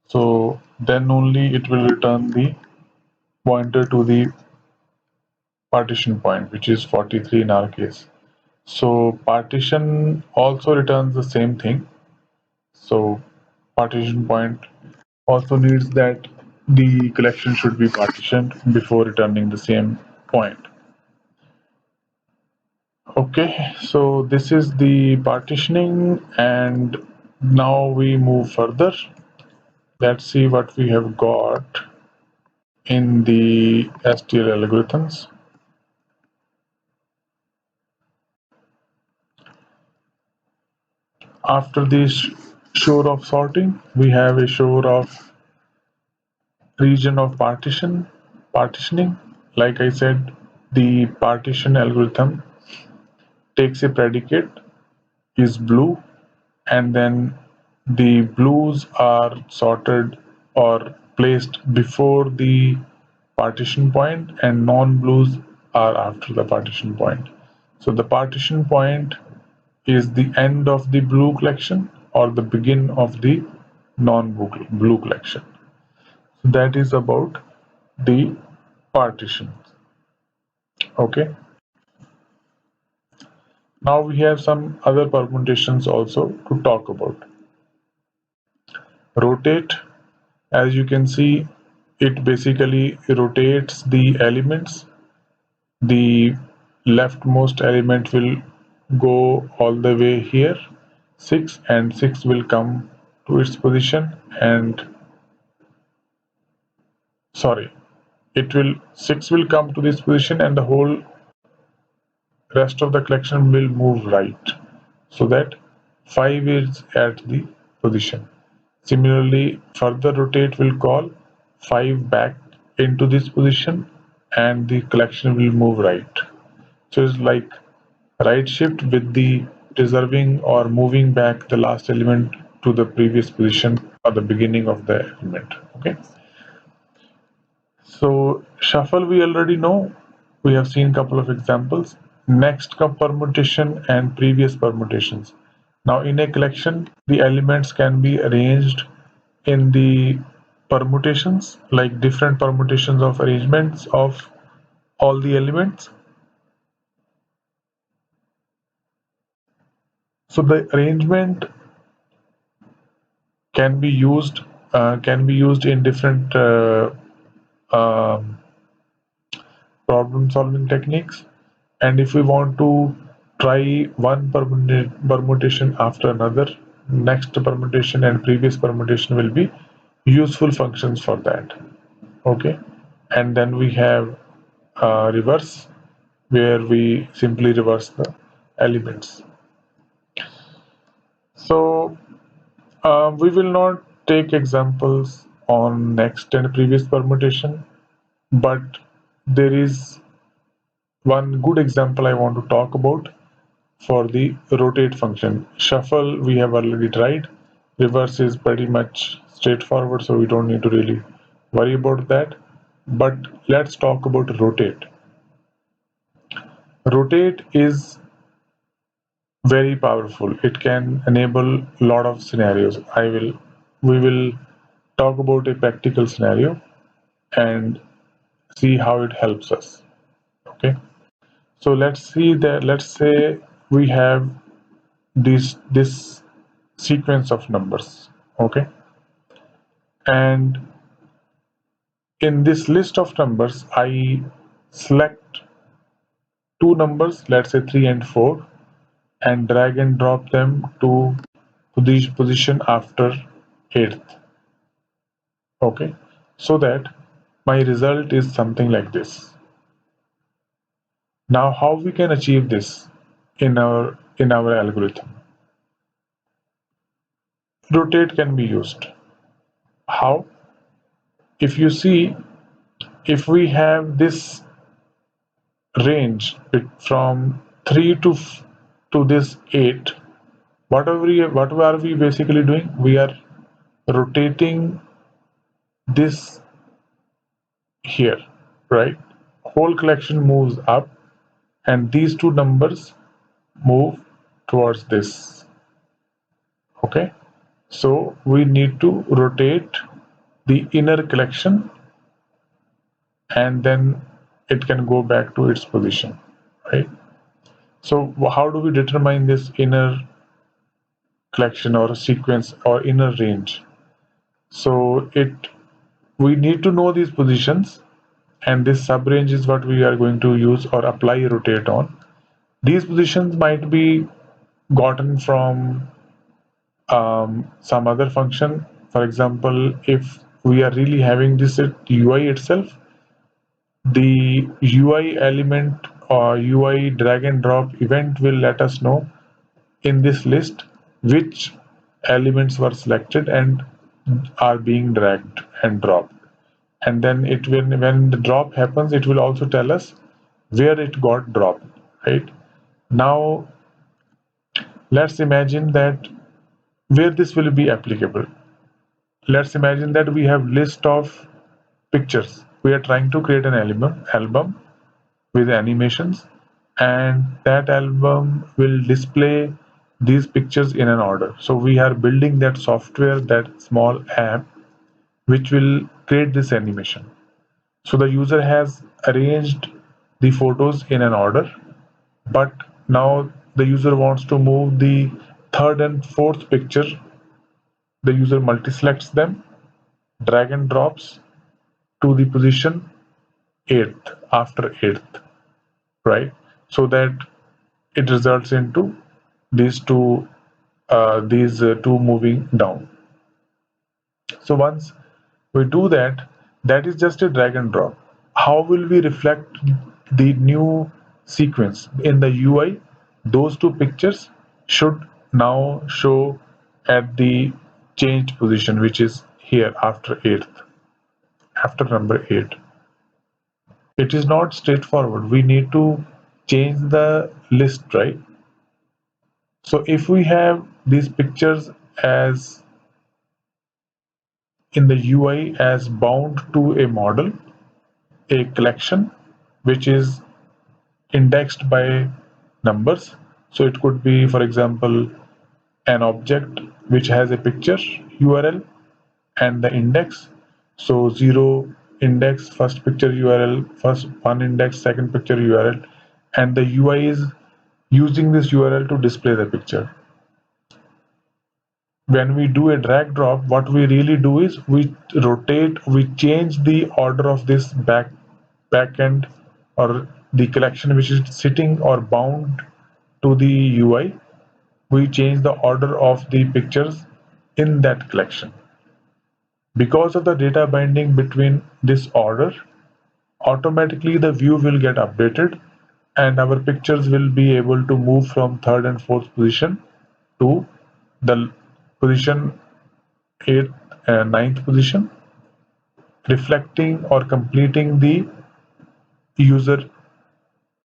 so then only it will return the pointer to the partition point, which is 43 in our case. So partition also returns the same thing. So partition point also needs that the collection should be partitioned before returning the same point. Okay, so this is the partitioning, and now we move further. Let's see what we have got in the STL algorithms. After this shore of sorting, we have a shore of region of partitioning. Like I said, the partition algorithm takes a predicate is blue, and then the blues are sorted or placed before the partition point, and non-blues are after the partition point. So the partition point is the end of the blue collection or the begin of the non-blue collection. So that is about the partition. Okay. Now we have some other permutations also to talk about. Rotate, as you can see, it basically rotates the elements. The leftmost element will go all the way here, 6, and 6 will come to its position, and sorry, it will 6 will come to this position, and the whole rest of the collection will move right, so that 5 is at the position. Similarly, further rotate will call 5 back into this position, and the collection will move right. So it's like right shift with the preserving or moving back the last element to the previous position or the beginning of the element. Okay. So shuffle we already know. We have seen a couple of examples. Next come permutation and previous permutations. Now in a collection, the elements can be arranged in the permutations, like different permutations of arrangements of all the elements. So the arrangement can be used in different um, problem solving techniques, and if we want to try one permutation after another, next permutation and previous permutation will be useful functions for that. Okay, and then we have reverse, where we simply reverse the elements. So we will not take examples on next and previous permutation, but there is one good example I want to talk about for the rotate function. Shuffle we have already tried. Reverse is pretty much straightforward, so we don't need to really worry about that. But let's talk about rotate. Rotate is very powerful. It can enable a lot of scenarios. We will talk about a practical scenario and see how it helps us. Okay. So let's say we have this sequence of numbers. Okay. And in this list of numbers, I select two numbers, let's say 3 and 4, and drag and drop them to the position after 8th. Okay, so that my result is something like this. Now how we can achieve this in our algorithm? Rotate can be used. How? If you see, if we have this range from 3 to this 8, what are we basically doing? We are rotating this here, right? Whole collection moves up, and these two numbers move towards this. Okay, so we need to rotate the inner collection, and then it can go back to its position, right? So how do we determine this inner collection or sequence or inner range? So it we need to know these positions, and this sub range is what we are going to use or apply rotate on. These positions might be gotten from some other function. For example, if we are really having this at UI itself, the UI element or UI drag and drop event will let us know in this list which elements were selected and are being dragged and dropped. And then it will, when the drop happens, it will also tell us where it got dropped, right? Now let's imagine that where this will be applicable. Let's imagine that we have list of pictures. We are trying to create an album with animations, and that album will display these pictures in an order. So we are building that software, that small app, which will create this animation. So the user has arranged the photos in an order, but now the user wants to move the third and fourth picture. The user multi-selects them, drag and drops to the position 8th after 8th, right? So that it results into these two moving down. So once we do that, that is just a drag and drop. How will we reflect the new sequence in the UI? Those two pictures should now show at the changed position, which is here after 8th, after number 8. It is not straightforward. We need to change the list, right? So if we have these pictures as in the UI as bound to a model, a collection which is indexed by numbers. So it could be, for example, an object which has a picture URL and the index. So 0 index, first picture URL, first one index, second picture URL, and the UI is using this URL to display the picture. When we do a drag drop, what we really do is we rotate, we change the order of this backend or the collection which is sitting or bound to the UI. We change the order of the pictures in that collection. Because of the data binding between this order, automatically the view will get updated and our pictures will be able to move from third and fourth position to the position 8th and ninth position, reflecting or completing the user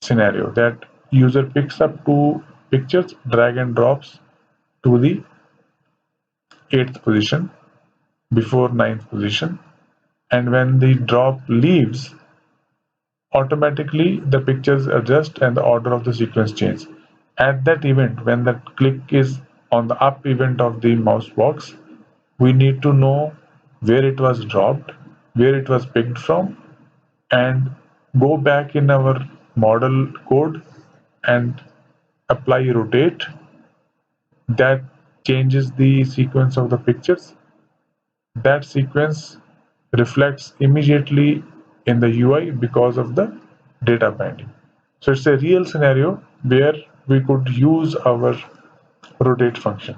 scenario that user picks up two pictures, drag and drops to the 8th position before ninth position, and when the drop leaves, automatically the pictures adjust and the order of the sequence change. At that event, when that click is on the up event of the mouse box, we need to know where it was dropped, where it was picked from, and go back in our model code and apply rotate. That changes the sequence of the pictures. That sequence reflects immediately in the UI because of the data binding. So it's a real scenario where we could use our rotate function.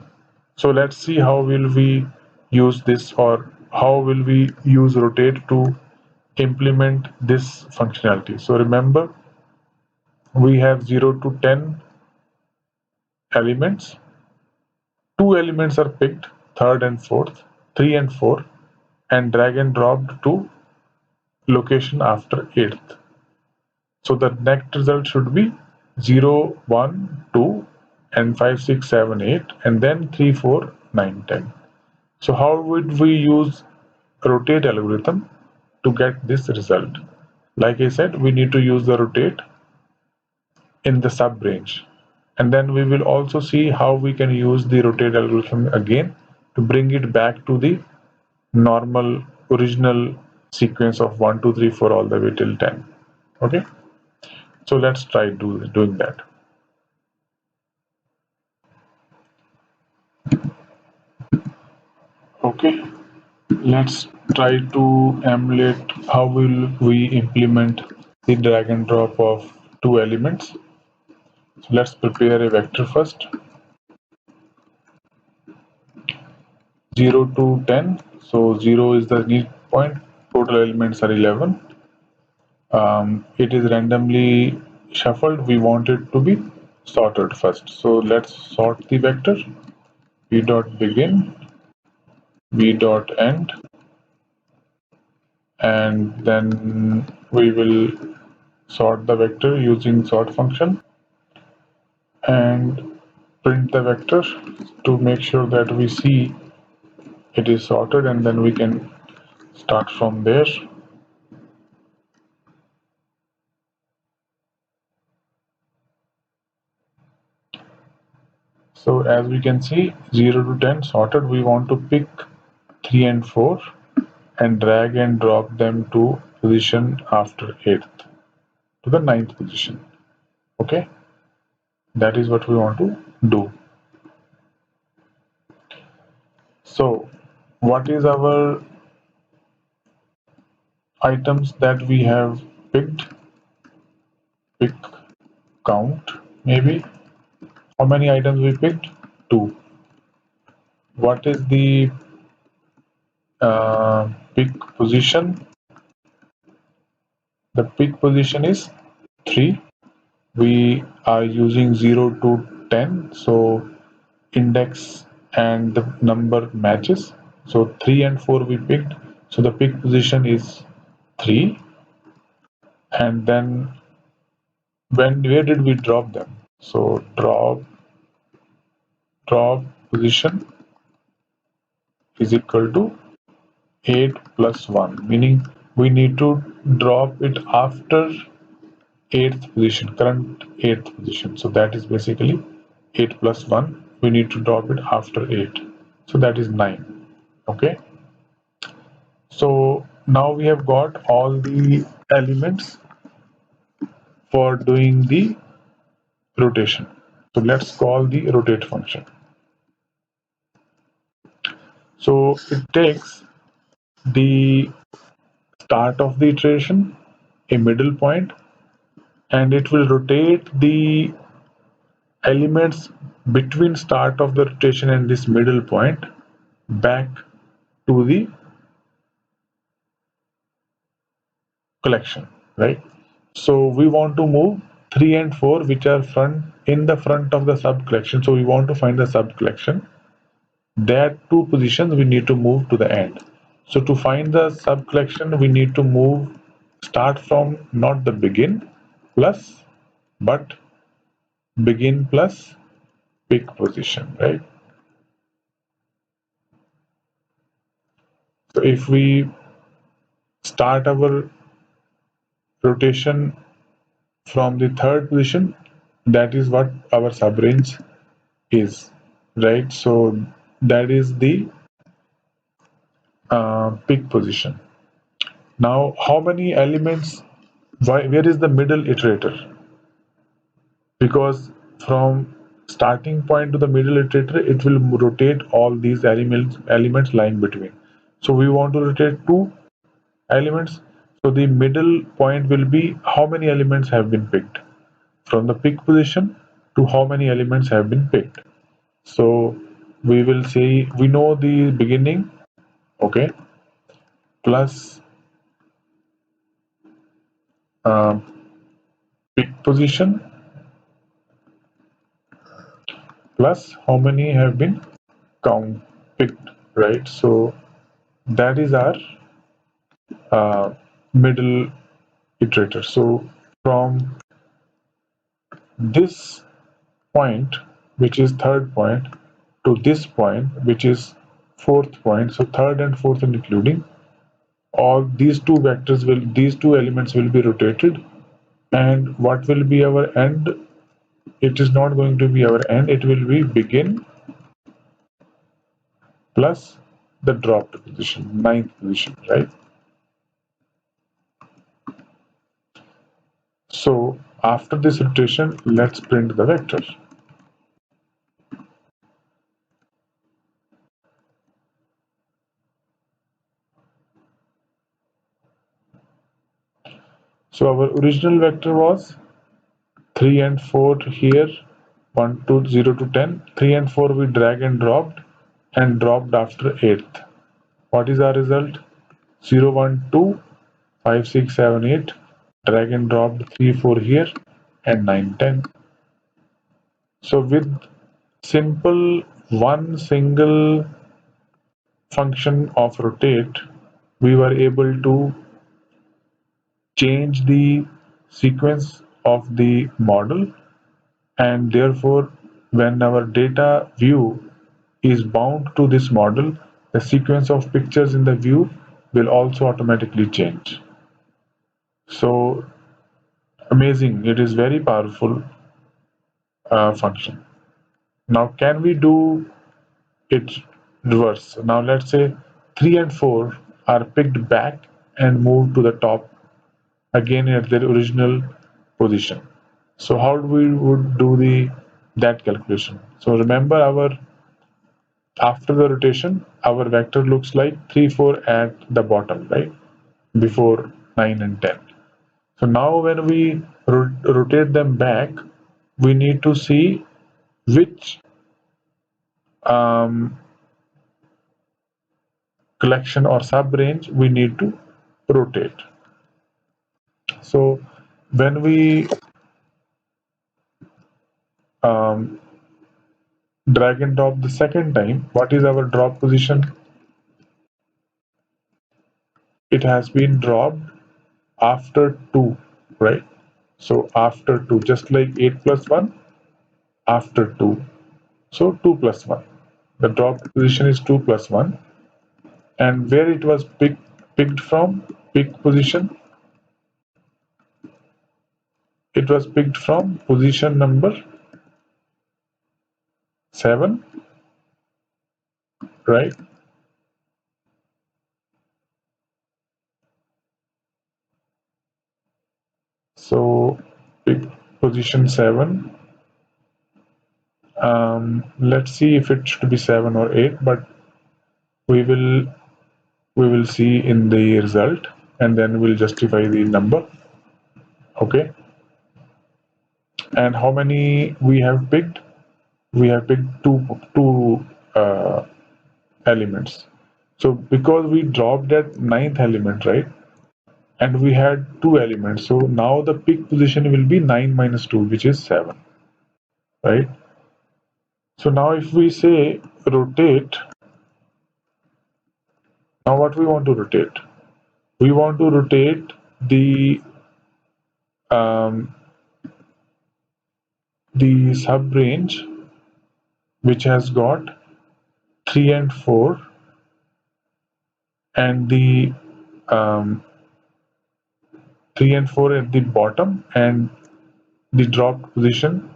So let's see how will we use this, or how will we use rotate to implement this functionality. So remember, we have 0 to 10 elements. Two elements are picked, third and fourth, 3 and 4, and drag and dropped to location after 8th. So the net result should be 0, 1, 2, and 5, 6, 7, 8, and then 3, 4, 9, 10. So how would we use rotate algorithm to get this result? Like I said, we need to use the rotate in the sub range. And then we will also see how we can use the rotate algorithm again to bring it back to the normal original sequence of 1, 2, 3, 4 all the way till 10. Okay, so let's try doing that. Okay, let's try to emulate how will we implement the drag and drop of two elements. So let's prepare a vector first. 0 to 10. So 0 is the lead point. Total elements are 11. It is randomly shuffled. We want it to be sorted first. So let's sort the vector. B dot begin, B dot end, and then we will sort the vector using sort function and print the vector to make sure that we see it is sorted, and then we can start from there. So as we can see, 0 to 10 sorted. We want to pick 3 and 4 and drag and drop them to position after 8th to the 9th position. Okay, that is what we want to do. So what is our items that we have picked? Pick count maybe. How many items we picked? 2. What is the pick position? The pick position is 3. We are using 0 to 10, so index and the number matches. So 3 and 4 we picked, so the pick position is 3. And then where did we drop them? So drop position is equal to 8 plus 1, meaning we need to drop it after 8th position, current 8th position. So that is basically 8 plus 1. We need to drop it after 8. So that is 9. Okay. So now we have got all the elements for doing the rotation. So let's call the rotate function. So it takes the start of the iteration, a middle point, and it will rotate the elements between start of the rotation and this middle point back to the collection, right? So we want to move 3 and 4 which are in the front of the sub collection. So we want to find the sub collection. That 2 positions we need to move to the end. So to find the sub collection, we need to start from not the begin plus, but begin plus pick position, right? So if we start our rotation from the third position, that is what our sub range is, right? So that is the pick position. Now, how many elements? Where is the middle iterator? Because from starting point to the middle iterator, it will rotate all these elements lying between. So we want to rotate 2 elements. So the middle point will be how many elements have been picked from the pick position to how many elements have been picked. So we will say we know the beginning, okay, plus uh, pick position plus how many have been count picked, right? So that is our middle iterator. So from this point, which is third point, to this point, which is fourth point, so third and fourth including, all these two elements will be rotated. And what will be our end? It is not going to be our end, it will be begin plus the dropped position, ninth position, right? So after this rotation, let's print the vector. So our original vector was 3 and 4 here, 1 to 0 to 10. 3 and 4 we drag and dropped after 8th. What is our result? 0, 1, 2, 5, 6, 7, 8. Drag and drop 3, 4 here and 9, 10. So with simple one single function of rotate, we were able to change the sequence of the model, and therefore when our data view is bound to this model, the sequence of pictures in the view will also automatically change. So amazing, it is very powerful function. Now can we do it reverse? Now let's say 3 and 4 are picked back and moved to the top again at their original position. So how we would do the that calculation? So remember, our after the rotation, our vector looks like 3, 4 at the bottom, right? Before 9 and 10. So now when we rotate them back, we need to see which um, collection or sub-range we need to rotate. So when we um, drag and drop the second time, what is our drop position? It has been dropped after 2, right? So after 2, just like 8 plus 1, after 2. So 2 plus 1. The drop position is 2 plus 1. And where it was picked from, pick position, it was picked from position number 7, right? So pick position 7. Let's see if it should be 7 or 8, but we will we will see in the result, and then we'll justify the number. Okay. And how many we have picked? We have picked two elements. So because we dropped that ninth element, right? And we had two elements. So now the pick position will be 9 minus 2, which is 7, right? So now if we say rotate, now what we want to rotate? We want to rotate um, the sub range which has got 3 and 4, and the um, 3 and 4 at the bottom, and the dropped position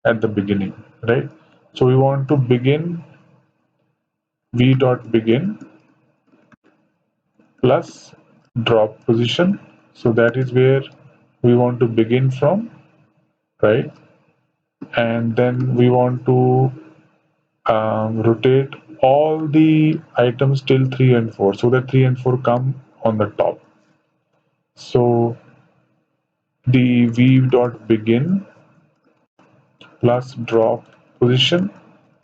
at the beginning, right? So we want to begin v dot begin plus drop position. So that is where we want to begin from, right? And then we want to rotate all the items till 3 and 4, so that 3 and 4 come on the top. So the v dot begin plus drop position,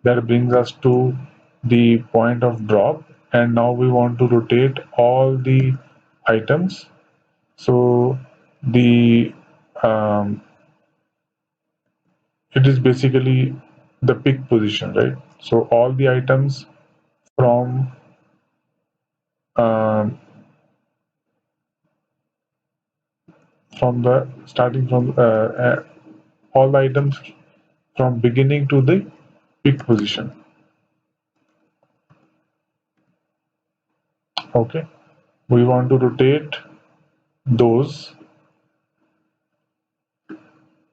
that brings us to the point of drop, and now we want to rotate all the items. So the it is basically the pick position, right? So all the items from um, the starting from all the items from beginning to the pick position. Okay, we want to rotate those,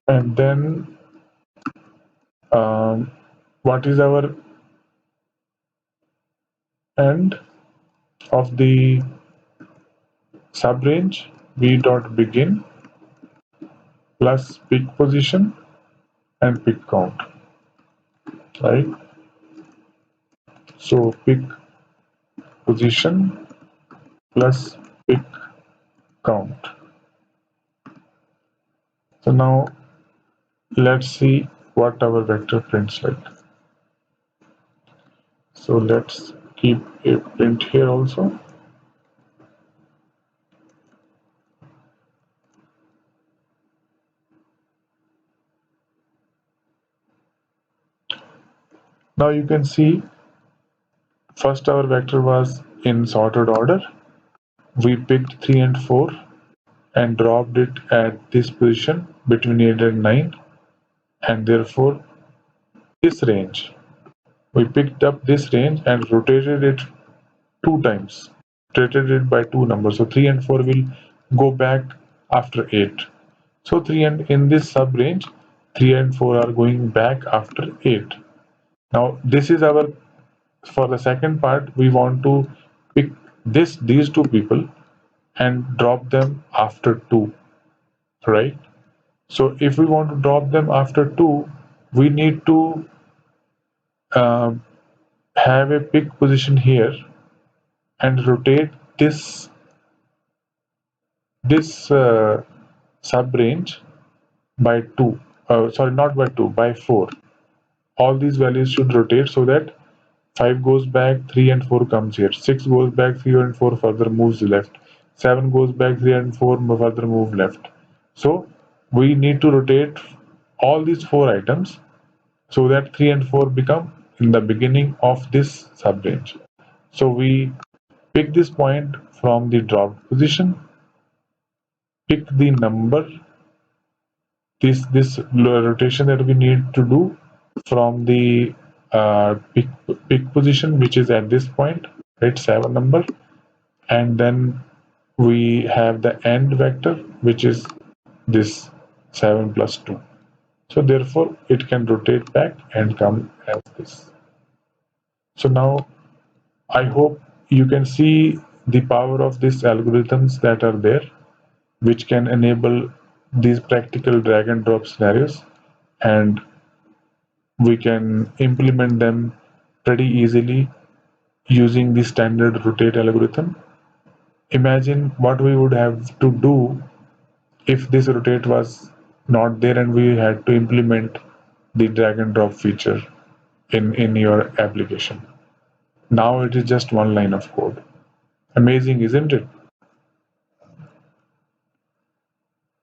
and then what is our end of the sub range? V dot begin plus pick position and pick count, right? So pick position plus pick count. So now let's see what our vector prints like. So let's keep a print here also. Now you can see first our vector was in sorted order. We picked 3 and 4 and dropped it at this position between 8 and 9, and therefore this range. We picked up this range and rotated it 2 times, rotated it by 2 numbers. So 3 and 4 will go back after 8. So 3 and in this sub range, 3 and 4 are going back after 8. Now this is our, for the second part, we want to pick these two people and drop them after 2, right? So if we want to drop them after 2, we need to uh, have a pick position here and rotate this sub range by 2. Sorry, not by 2, by 4. All these values should rotate so that 5 goes back, 3 and 4 comes here. 6 goes back, 3 and 4 further moves left. 7 goes back, 3 and 4 further move left. So we need to rotate all these 4 items so that 3 and 4 become in the beginning of this sub range. So we pick this point from the dropped position, pick the number, this rotation that we need to do from the pick position, which is at this point, right, 7 number, and then we have the end vector, which is this 7 plus 2. So therefore it can rotate back and come as this. So now I hope you can see the power of these algorithms that are there, which can enable these practical drag and drop scenarios, and we can implement them pretty easily using the standard rotate algorithm. Imagine what we would have to do if this rotate was not there and we had to implement the drag and drop feature in your application. Now it is just one line of code. Amazing, isn't it?